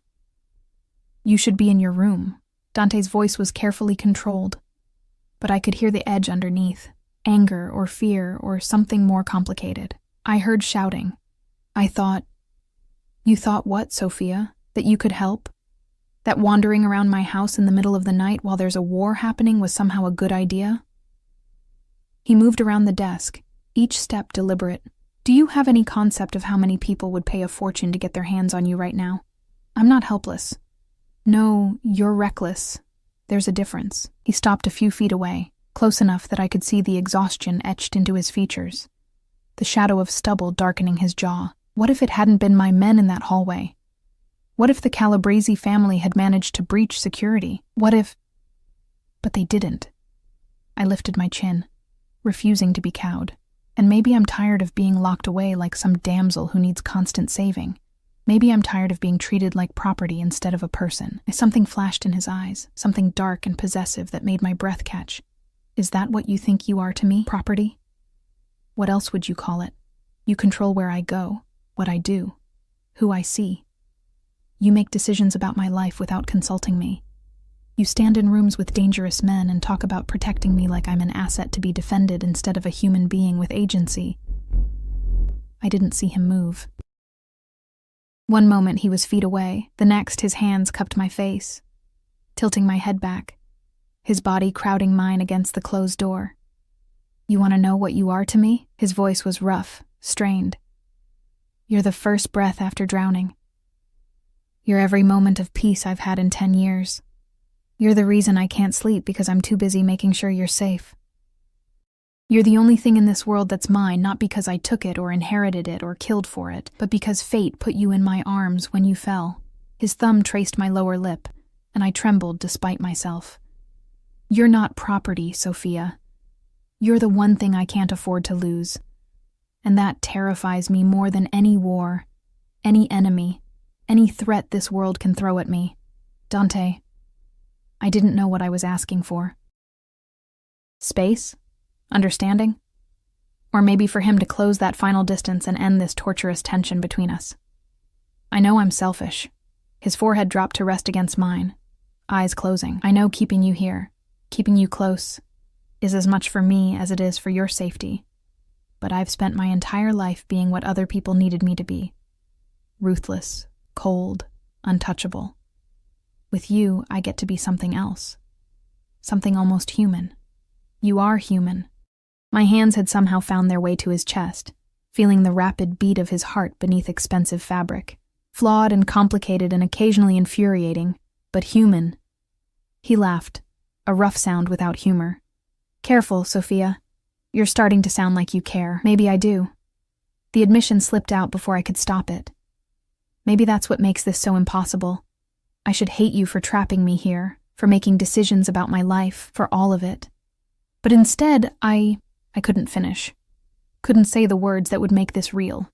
"You should be in your room." Dante's voice was carefully controlled, but I could hear the edge underneath, anger or fear or something more complicated. I heard shouting. I thought, "You thought what, Sophia? That you could help? That wandering around my house in the middle of the night while there's a war happening was somehow a good idea?" He moved around the desk, each step deliberate. "Do you have any concept of how many people would pay a fortune to get their hands on you right now? I'm not helpless. No, you're reckless. There's a difference." He stopped a few feet away, close enough that I could see the exhaustion etched into his features, the shadow of stubble darkening his jaw. What if it hadn't been my men in that hallway? What if the Calabrese family had managed to breach security? What if— But they didn't. I lifted my chin, refusing to be cowed. And maybe I'm tired of being locked away like some damsel who needs constant saving. Maybe I'm tired of being treated like property instead of a person. Something flashed in his eyes, something dark and possessive that made my breath catch. "Is that what you think you are to me, property? What else would you call it? You control where I go, what I do, who I see. You make decisions about my life without consulting me. You stand in rooms with dangerous men and talk about protecting me like I'm an asset to be defended instead of a human being with agency." I didn't see him move. One moment he was feet away, the next his hands cupped my face, tilting my head back, his body crowding mine against the closed door. "You want to know what you are to me?" His voice was rough, strained. "You're the first breath after drowning. You're every moment of peace I've had in 10 years. You're the reason I can't sleep because I'm too busy making sure you're safe. You're the only thing in this world that's mine, not because I took it or inherited it or killed for it, but because fate put you in my arms when you fell. His thumb traced my lower lip, and I trembled despite myself. You're not property, Sophia. You're the one thing I can't afford to lose. And that terrifies me more than any war, any enemy, any threat this world can throw at me. Dante, I didn't know what I was asking for. Space? Understanding? Or maybe for him to close that final distance and end this torturous tension between us. I know I'm selfish. His forehead dropped to rest against mine, eyes closing. I know keeping you here, keeping you close, is as much for me as it is for your safety. But I've spent my entire life being what other people needed me to be. Ruthless, cold, untouchable. With you, I get to be something else. Something almost human. You are human. My hands had somehow found their way to his chest, feeling the rapid beat of his heart beneath expensive fabric. Flawed and complicated and occasionally infuriating, but human. He laughed, a rough sound without humor. Careful, Sophia. You're starting to sound like you care. Maybe I do. The admission slipped out before I could stop it. Maybe that's what makes this so impossible. I should hate you for trapping me here, for making decisions about my life, for all of it. But instead, I couldn't finish. Couldn't say the words that would make this real.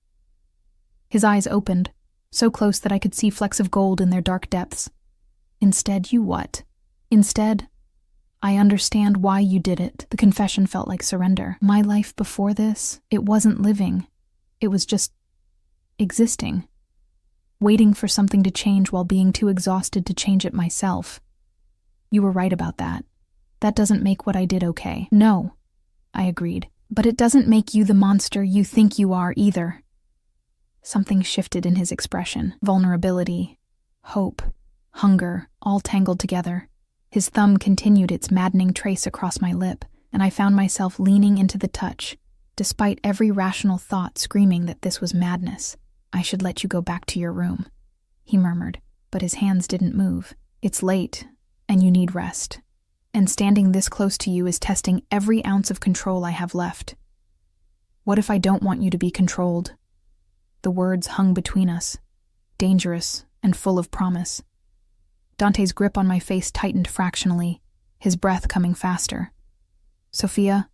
His eyes opened, so close that I could see flecks of gold in their dark depths. Instead, you what? Instead, I understand why you did it. The confession felt like surrender. My life before this, it wasn't living. It was just existing. Waiting for something to change while being too exhausted to change it myself. You were right about that. That doesn't make what I did okay. No, I agreed. But it doesn't make you the monster you think you are either. Something shifted in his expression. Vulnerability, hope, hunger, all tangled together. His thumb continued its maddening trace across my lip, and I found myself leaning into the touch, despite every rational thought screaming that this was madness. I should let you go back to your room, he murmured, but his hands didn't move. It's late, and you need rest. And standing this close to you is testing every ounce of control I have left. What if I don't want you to be controlled? The words hung between us, dangerous and full of promise. Dante's grip on my face tightened fractionally, his breath coming faster. Sophia,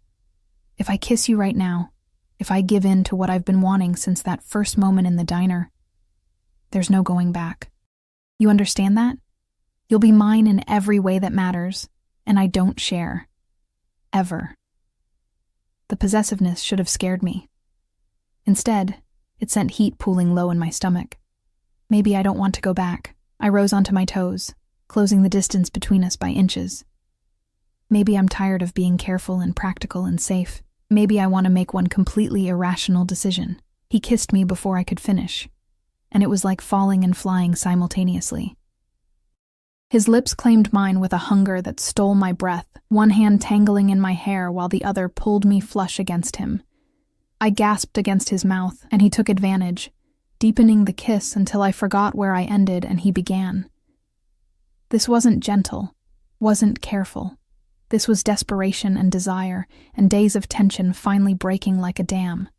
if I kiss you right now, if I give in to what I've been wanting since that first moment in the diner, there's no going back. You understand that? You'll be mine in every way that matters, and I don't share. Ever. The possessiveness should have scared me. Instead, it sent heat pooling low in my stomach. Maybe I don't want to go back. I rose onto my toes, closing the distance between us by inches. Maybe I'm tired of being careful and practical and safe. Maybe I want to make one completely irrational decision. He kissed me before I could finish, and it was like falling and flying simultaneously. His lips claimed mine with a hunger that stole my breath, one hand tangling in my hair while the other pulled me flush against him. I gasped against his mouth, and he took advantage, deepening the kiss until I forgot where I ended and he began. This wasn't gentle, wasn't careful. This was desperation and desire, and days of tension finally breaking like a dam.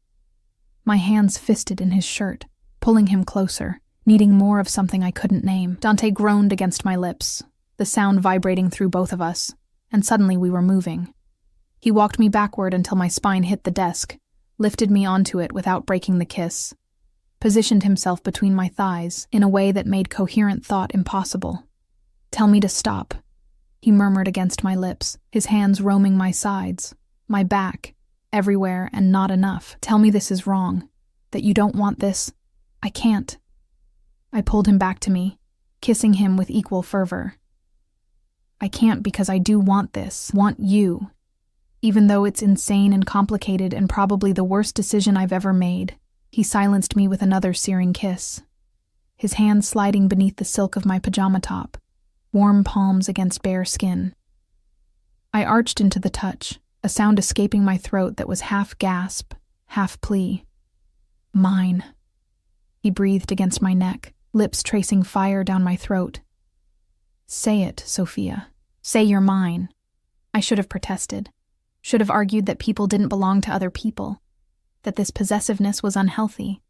My hands fisted in his shirt, pulling him closer, needing more of something I couldn't name. Dante groaned against my lips, the sound vibrating through both of us, and suddenly we were moving. He walked me backward until my spine hit the desk, lifted me onto it without breaking the kiss, positioned himself between my thighs in a way that made coherent thought impossible. Tell me to stop, he murmured against my lips, his hands roaming my sides, my back, everywhere and not enough. Tell me this is wrong, that you don't want this. I can't. I pulled him back to me, kissing him with equal fervor. I can't because I do want this, want you, even though it's insane and complicated and probably the worst decision I've ever made. He silenced me with another searing kiss, his hands sliding beneath the silk of my pajama top, warm palms against bare skin. I arched into the touch, a sound escaping my throat that was half gasp, half plea. Mine. He breathed against my neck, lips tracing fire down my throat. Say it, Sophia. Say you're mine. I should have protested. Should have argued that people didn't belong to other people. That this possessiveness was unhealthy.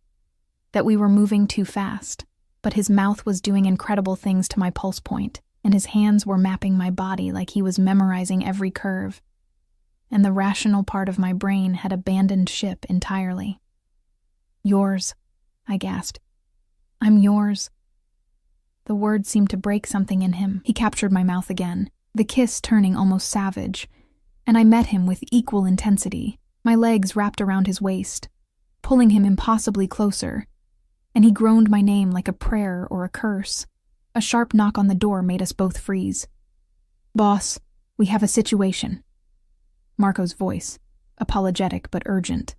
That we were moving too fast. But his mouth was doing incredible things to my pulse point, and his hands were mapping my body like he was memorizing every curve. And the rational part of my brain had abandoned ship entirely. Yours, I gasped. I'm yours. The word seemed to break something in him. He captured my mouth again, the kiss turning almost savage, and I met him with equal intensity, my legs wrapped around his waist, pulling him impossibly closer, and he groaned my name like a prayer or a curse. A sharp knock on the door made us both freeze. Boss, we have a situation. Marco's voice, apologetic but urgent.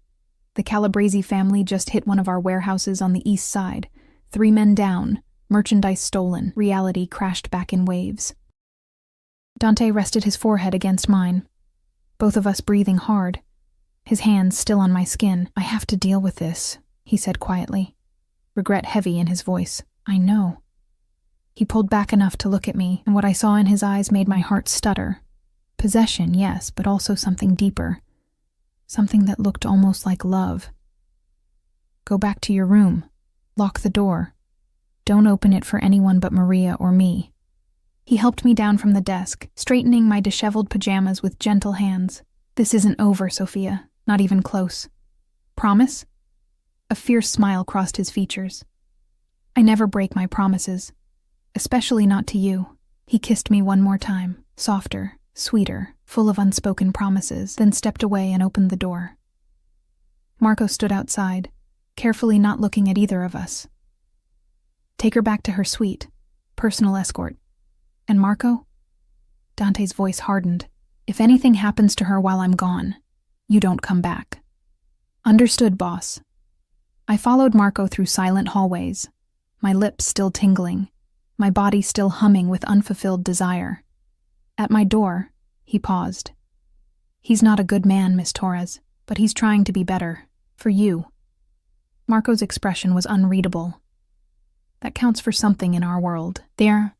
The Calabrese family just hit one of our warehouses on the east side. 3 men down, merchandise stolen, reality crashed back in waves. Dante rested his forehead against mine, both of us breathing hard, his hands still on my skin. I have to deal with this, he said quietly, regret heavy in his voice. I know. He pulled back enough to look at me, and what I saw in his eyes made my heart stutter. Possession, yes, but also something deeper. Something that looked almost like love. Go back to your room. Lock the door. Don't open it for anyone but Maria or me. He helped me down from the desk, straightening my disheveled pajamas with gentle hands. This isn't over, Sophia. Not even close. Promise? A fierce smile crossed his features. I never break my promises. Especially not to you. He kissed me one more time, softer, sweeter, full of unspoken promises, then stepped away and opened the door. Marco stood outside, carefully not looking at either of us. Take her back to her suite. Personal escort. And Marco? Dante's voice hardened. If anything happens to her while I'm gone, you don't come back. Understood, boss. I followed Marco through silent hallways, my lips still tingling, my body still humming with unfulfilled desire. At my door, he paused. He's not a good man, Miss Torres, but he's trying to be better. For you. Marco's expression was unreadable. That counts for something in our world. There.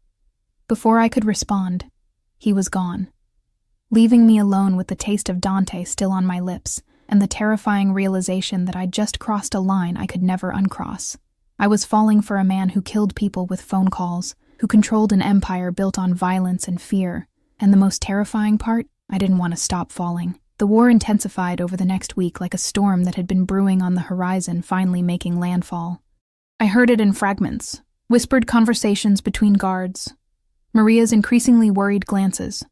Before I could respond, he was gone, leaving me alone with the taste of Dante still on my lips and the terrifying realization that I'd just crossed a line I could never uncross. I was falling for a man who killed people with phone calls, who controlled an empire built on violence and fear. And the most terrifying part, I didn't want to stop falling. The war intensified over the next week like a storm that had been brewing on the horizon finally making landfall. I heard it in fragments, whispered conversations between guards, Maria's increasingly worried glances.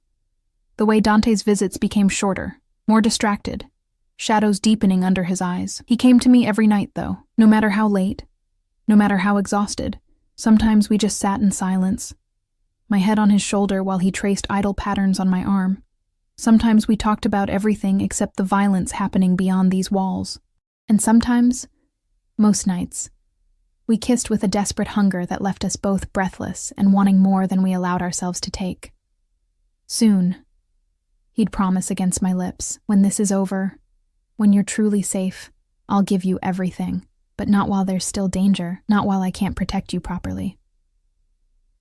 The way Dante's visits became shorter, more distracted, shadows deepening under his eyes. He came to me every night, though, no matter how late, no matter how exhausted. Sometimes we just sat in silence, my head on his shoulder while he traced idle patterns on my arm. Sometimes we talked about everything except the violence happening beyond these walls. And sometimes, most nights, we kissed with a desperate hunger that left us both breathless and wanting more than we allowed ourselves to take. Soon, he'd promise against my lips, when this is over, when you're truly safe, I'll give you everything, but not while there's still danger, not while I can't protect you properly.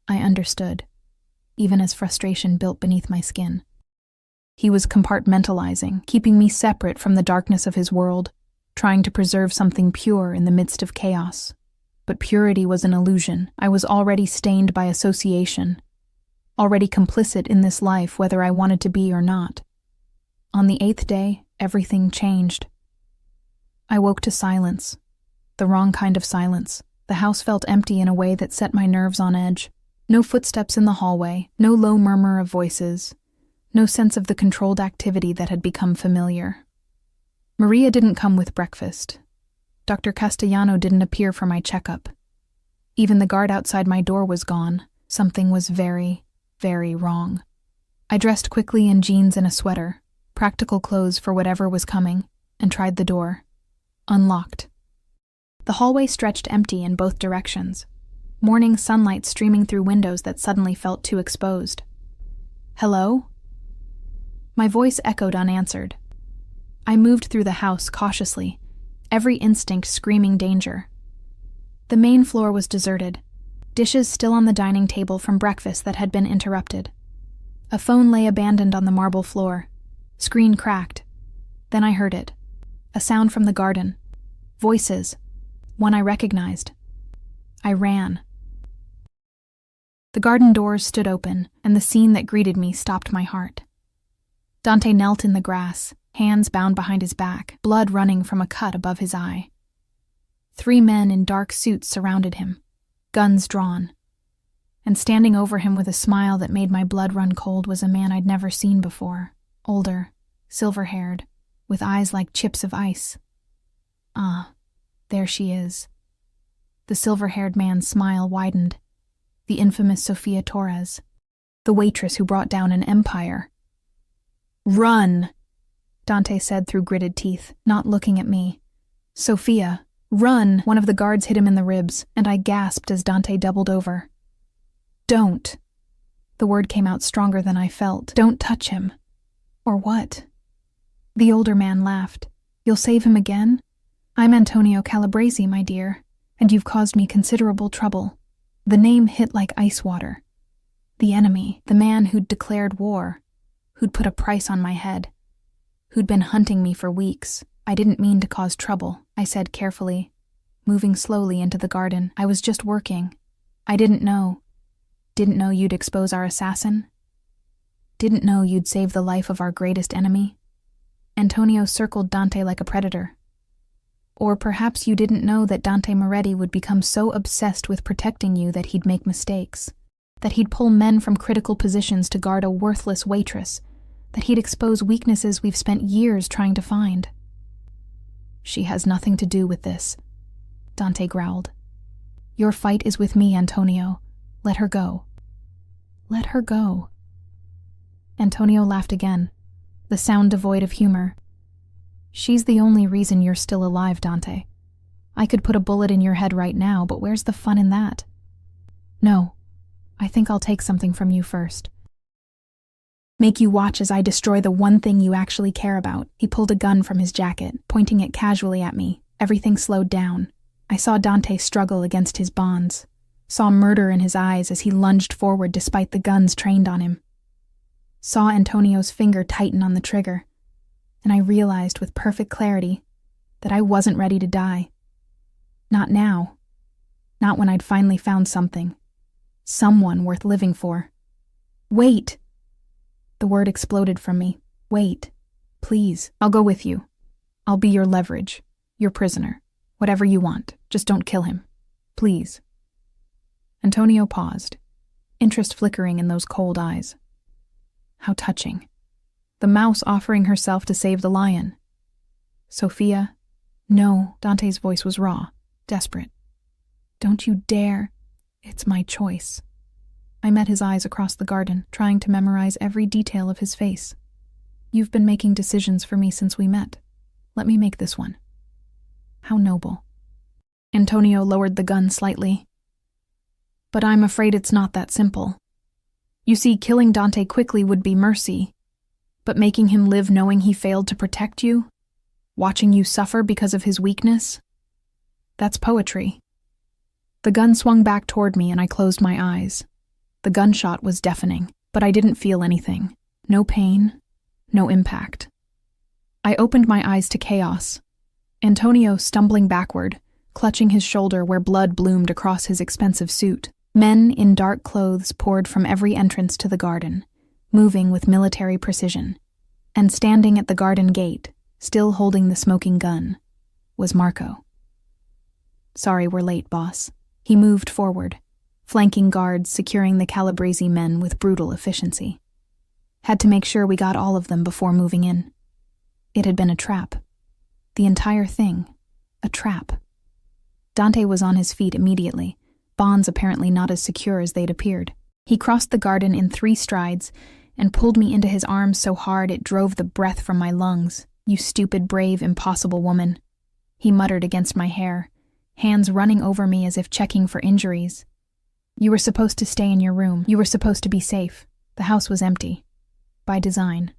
I understood, even as frustration built beneath my skin. He was compartmentalizing, keeping me separate from the darkness of his world, trying to preserve something pure in the midst of chaos. But purity was an illusion. I was already stained by association, already complicit in this life whether I wanted to be or not. On the 8th day, everything changed. I woke to silence, the wrong kind of silence. The house felt empty in a way that set my nerves on edge. No footsteps in the hallway, no low murmur of voices, no sense of the controlled activity that had become familiar. Maria didn't come with breakfast. Dr. Castellano didn't appear for my checkup. Even the guard outside my door was gone. Something was very, very wrong. I dressed quickly in jeans and a sweater, practical clothes for whatever was coming, and tried the door. Unlocked. The hallway stretched empty in both directions, morning sunlight streaming through windows that suddenly felt too exposed. Hello? My voice echoed unanswered. I moved through the house cautiously, every instinct screaming danger. The main floor was deserted, dishes still on the dining table from breakfast that had been interrupted. A phone lay abandoned on the marble floor. Screen cracked. Then I heard it. A sound from the garden. Voices. One I recognized. I ran. The garden doors stood open, and the scene that greeted me stopped my heart. Dante knelt in the grass, hands bound behind his back, blood running from a cut above his eye. 3 men in dark suits surrounded him, guns drawn. And standing over him with a smile that made my blood run cold was a man I'd never seen before, older, silver-haired, with eyes like chips of ice. Ah, there she is. The silver-haired man's smile widened. The infamous Sofia Torres, the waitress who brought down an empire. "Run," Dante said through gritted teeth, not looking at me. "Sofia, run!" One of the guards hit him in the ribs, and I gasped as Dante doubled over. "Don't." The word came out stronger than I felt. "Don't touch him." Or what? The older man laughed. "You'll save him again? I'm Antonio Calabrese, my dear, and you've caused me considerable trouble." The name hit like ice water. The enemy, the man who'd declared war, who'd put a price on my head, who'd been hunting me for weeks. "I didn't mean to cause trouble," I said carefully, moving slowly into the garden. "I was just working. I didn't know. Didn't know you'd expose our assassin. Didn't know you'd save the life of our greatest enemy." Antonio circled Dante like a predator. "Or perhaps you didn't know that Dante Moretti would become so obsessed with protecting you that he'd make mistakes, that he'd pull men from critical positions to guard a worthless waitress, that he'd expose weaknesses we've spent years trying to find." "She has nothing to do with this," Dante growled. "Your fight is with me, Antonio. Let her go." "Let her go." Antonio laughed again, the sound devoid of humor. "She's the only reason you're still alive, Dante. I could put a bullet in your head right now, but where's the fun in that? No, I think I'll take something from you first. Make you watch as I destroy the one thing you actually care about." He pulled a gun from his jacket, pointing it casually at me. Everything slowed down. I saw Dante struggle against his bonds, saw murder in his eyes as he lunged forward despite the guns trained on him. Saw Antonio's finger tighten on the trigger, and I realized with perfect clarity that I wasn't ready to die. Not now. Not when I'd finally found something. Someone worth living for. "Wait!" The word exploded from me. "Wait. Please. I'll go with you. I'll be your leverage, your prisoner. Whatever you want. Just don't kill him. Please." Antonio paused, interest flickering in those cold eyes. How touching. The mouse offering herself to save the lion. "Sofia?" "No," Dante's voice was raw, desperate. "Don't you dare. It's my choice." I met his eyes across the garden, trying to memorize every detail of his face. "You've been making decisions for me since we met. Let me make this one." How noble. Antonio lowered the gun slightly. "But I'm afraid it's not that simple. You see, killing Dante quickly would be mercy, but making him live knowing he failed to protect you, watching you suffer because of his weakness, that's poetry." The gun swung back toward me and I closed my eyes. The gunshot was deafening, but I didn't feel anything. No pain, no impact. I opened my eyes to chaos. Antonio stumbling backward, clutching his shoulder where blood bloomed across his expensive suit. Men in dark clothes poured from every entrance to the garden, moving with military precision. And standing at the garden gate, still holding the smoking gun, was Marco. "Sorry we're late, boss." He moved forward, flanking guards securing the Calabrese men with brutal efficiency. Had to make sure we got all of them before moving in. It had been a trap. The entire thing, a trap. Dante was on his feet immediately, bonds apparently not as secure as they'd appeared. He crossed the garden in 3 strides and pulled me into his arms so hard it drove the breath from my lungs. "You stupid, brave, impossible woman," he muttered against my hair, hands running over me as if checking for injuries. "You were supposed to stay in your room. You were supposed to be safe. The house was empty. By design.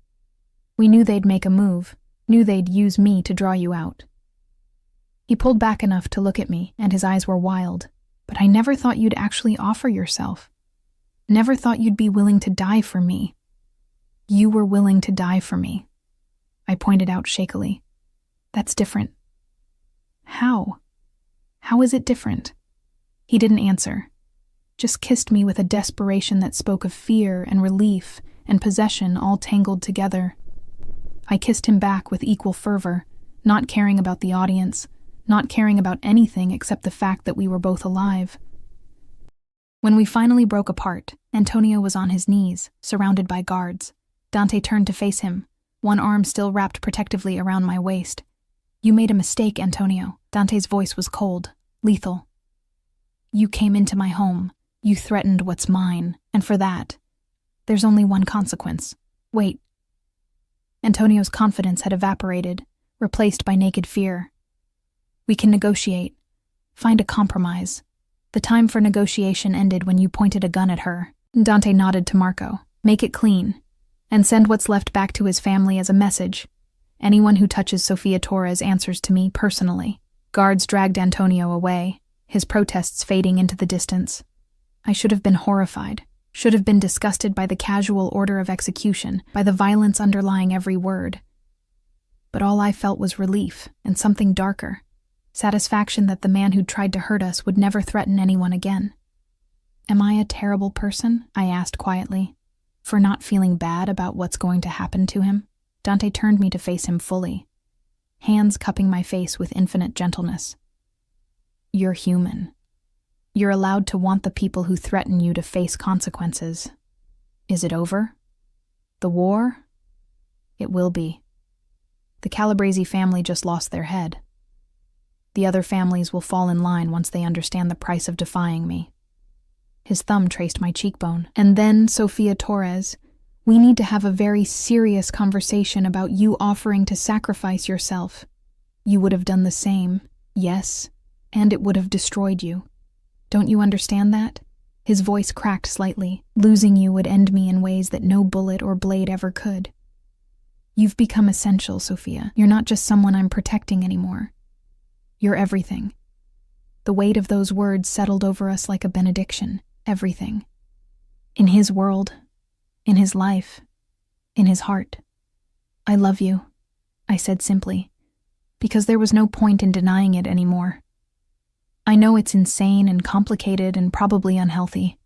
We knew they'd make a move, knew they'd use me to draw you out." He pulled back enough to look at me, and his eyes were wild. "But I never thought you'd actually offer yourself. Never thought you'd be willing to die for me." You were willing to die for me, I pointed out shakily. That's different. How? How is it different? He didn't answer, just kissed me with a desperation that spoke of fear and relief and possession all tangled together. I kissed him back with equal fervor, not caring about the audience, not caring about anything except the fact that we were both alive. When we finally broke apart, Antonio was on his knees, surrounded by guards. Dante turned to face him, one arm still wrapped protectively around my waist. You made a mistake, Antonio. Dante's voice was cold, lethal. You came into my home. You threatened what's mine, and for that, there's only one consequence. Wait. Antonio's confidence had evaporated, replaced by naked fear. We can negotiate. Find a compromise. The time for negotiation ended when you pointed a gun at her. Dante nodded to Marco. Make it clean, and send what's left back to his family as a message. Anyone who touches Sofia Torres answers to me personally. Guards dragged Antonio away, his protests fading into the distance. I should have been horrified, should have been disgusted by the casual order of execution, by the violence underlying every word. But all I felt was relief and something darker, satisfaction that the man who'd tried to hurt us would never threaten anyone again. Am I a terrible person? I asked quietly, for not feeling bad about what's going to happen to him. Dante turned me to face him fully, hands cupping my face with infinite gentleness. You're human. You're allowed to want the people who threaten you to face consequences. Is it over? The war? It will be. The Calabrese family just lost their head. The other families will fall in line once they understand the price of defying me. His thumb traced my cheekbone. And then, Sofia Torres, we need to have a very serious conversation about you offering to sacrifice yourself. You would have done the same, yes, and it would have destroyed you. Don't you understand that? His voice cracked slightly. Losing you would end me in ways that no bullet or blade ever could. You've become essential, Sofia. You're not just someone I'm protecting anymore. You're everything. The weight of those words settled over us like a benediction. Everything. In his world, in his life, in his heart. I love you, I said simply, because there was no point in denying it anymore. I know it's insane and complicated and probably unhealthy,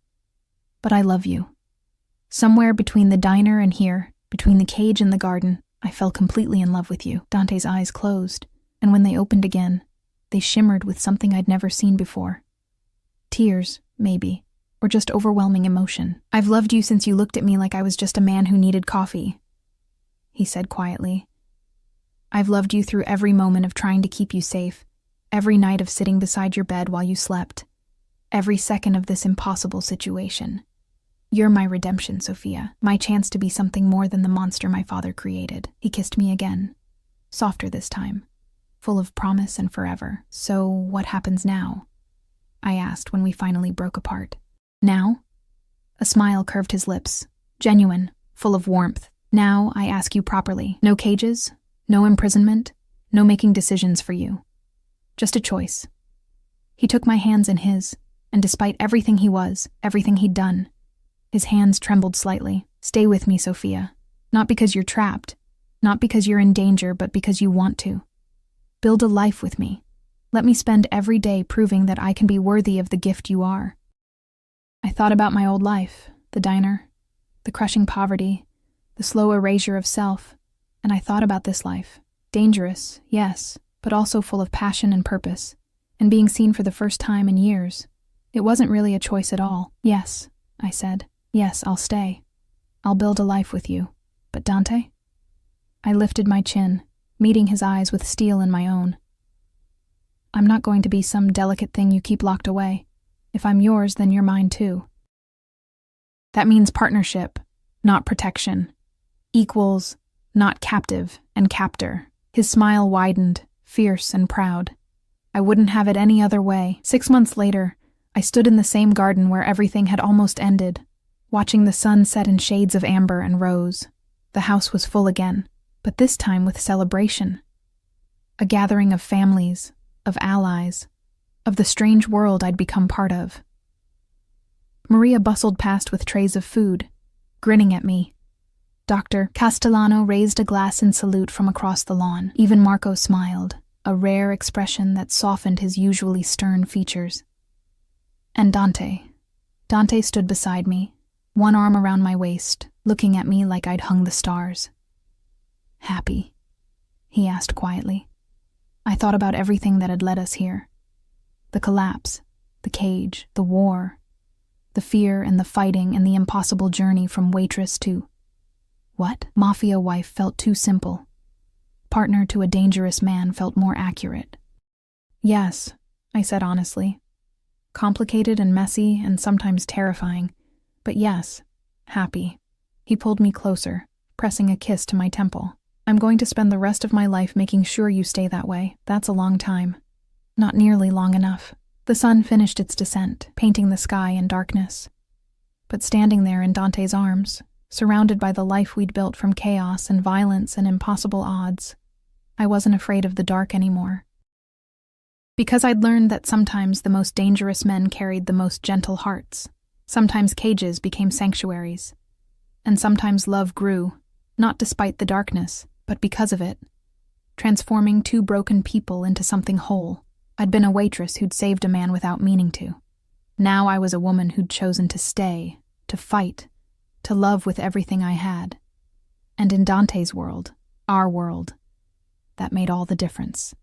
but I love you. Somewhere between the diner and here, between the cage and the garden, I fell completely in love with you. Dante's eyes closed, and when they opened again, they shimmered with something I'd never seen before. Tears, maybe, or just overwhelming emotion. I've loved you since you looked at me like I was just a man who needed coffee, he said quietly. I've loved you through every moment of trying to keep you safe, every night of sitting beside your bed while you slept, every second of this impossible situation. You're my redemption, Sofia, my chance to be something more than the monster my father created. He kissed me again, softer this time, full of promise and forever. So what happens now? I asked when we finally broke apart. Now? A smile curved his lips, genuine, full of warmth. Now I ask you properly. No cages, no imprisonment, no making decisions for you. Just a choice. He took my hands in his, and despite everything he was, everything he'd done, his hands trembled slightly. Stay with me, Sofia. Not because you're trapped, not because you're in danger, but because you want to. Build a life with me. Let me spend every day proving that I can be worthy of the gift you are. I thought about my old life, the diner, the crushing poverty, the slow erasure of self, and I thought about this life. Dangerous, yes, but also full of passion and purpose, and being seen for the first time in years. It wasn't really a choice at all. Yes, I said. Yes, I'll stay. I'll build a life with you. But Dante? I lifted my chin, meeting his eyes with steel in my own. I'm not going to be some delicate thing you keep locked away. If I'm yours, then you're mine too. That means partnership, not protection. Equals, not captive and captor. His smile widened, fierce and proud. I wouldn't have it any other way. 6 months later, I stood in the same garden where everything had almost ended, watching the sun set in shades of amber and rose. The house was full again, but this time with celebration. A gathering of families, of allies, of the strange world I'd become part of. Maria bustled past with trays of food, grinning at me. Dr. Castellano raised a glass in salute from across the lawn. Even Marco smiled, a rare expression that softened his usually stern features. And Dante. Dante stood beside me, one arm around my waist, looking at me like I'd hung the stars. "Happy?" he asked quietly. I thought about everything that had led us here. The collapse, the cage, the war, the fear and the fighting and the impossible journey from waitress to... What? Mafia wife felt too simple. Partner to a dangerous man felt more accurate. "Yes," I said honestly. "Complicated and messy and sometimes terrifying, but yes, happy." He pulled me closer, pressing a kiss to my temple. "I'm going to spend the rest of my life making sure you stay that way. That's a long time." Not nearly long enough. The sun finished its descent, painting the sky in darkness. But standing there in Dante's arms, surrounded by the life we'd built from chaos and violence and impossible odds, I wasn't afraid of the dark anymore. Because I'd learned that sometimes the most dangerous men carried the most gentle hearts. Sometimes cages became sanctuaries. And sometimes love grew, not despite the darkness, but because of it, transforming two broken people into something whole. I'd been a waitress who'd saved a man without meaning to. Now I was a woman who'd chosen to stay, to fight, to love with everything I had. And in Dante's world, our world, that made all the difference.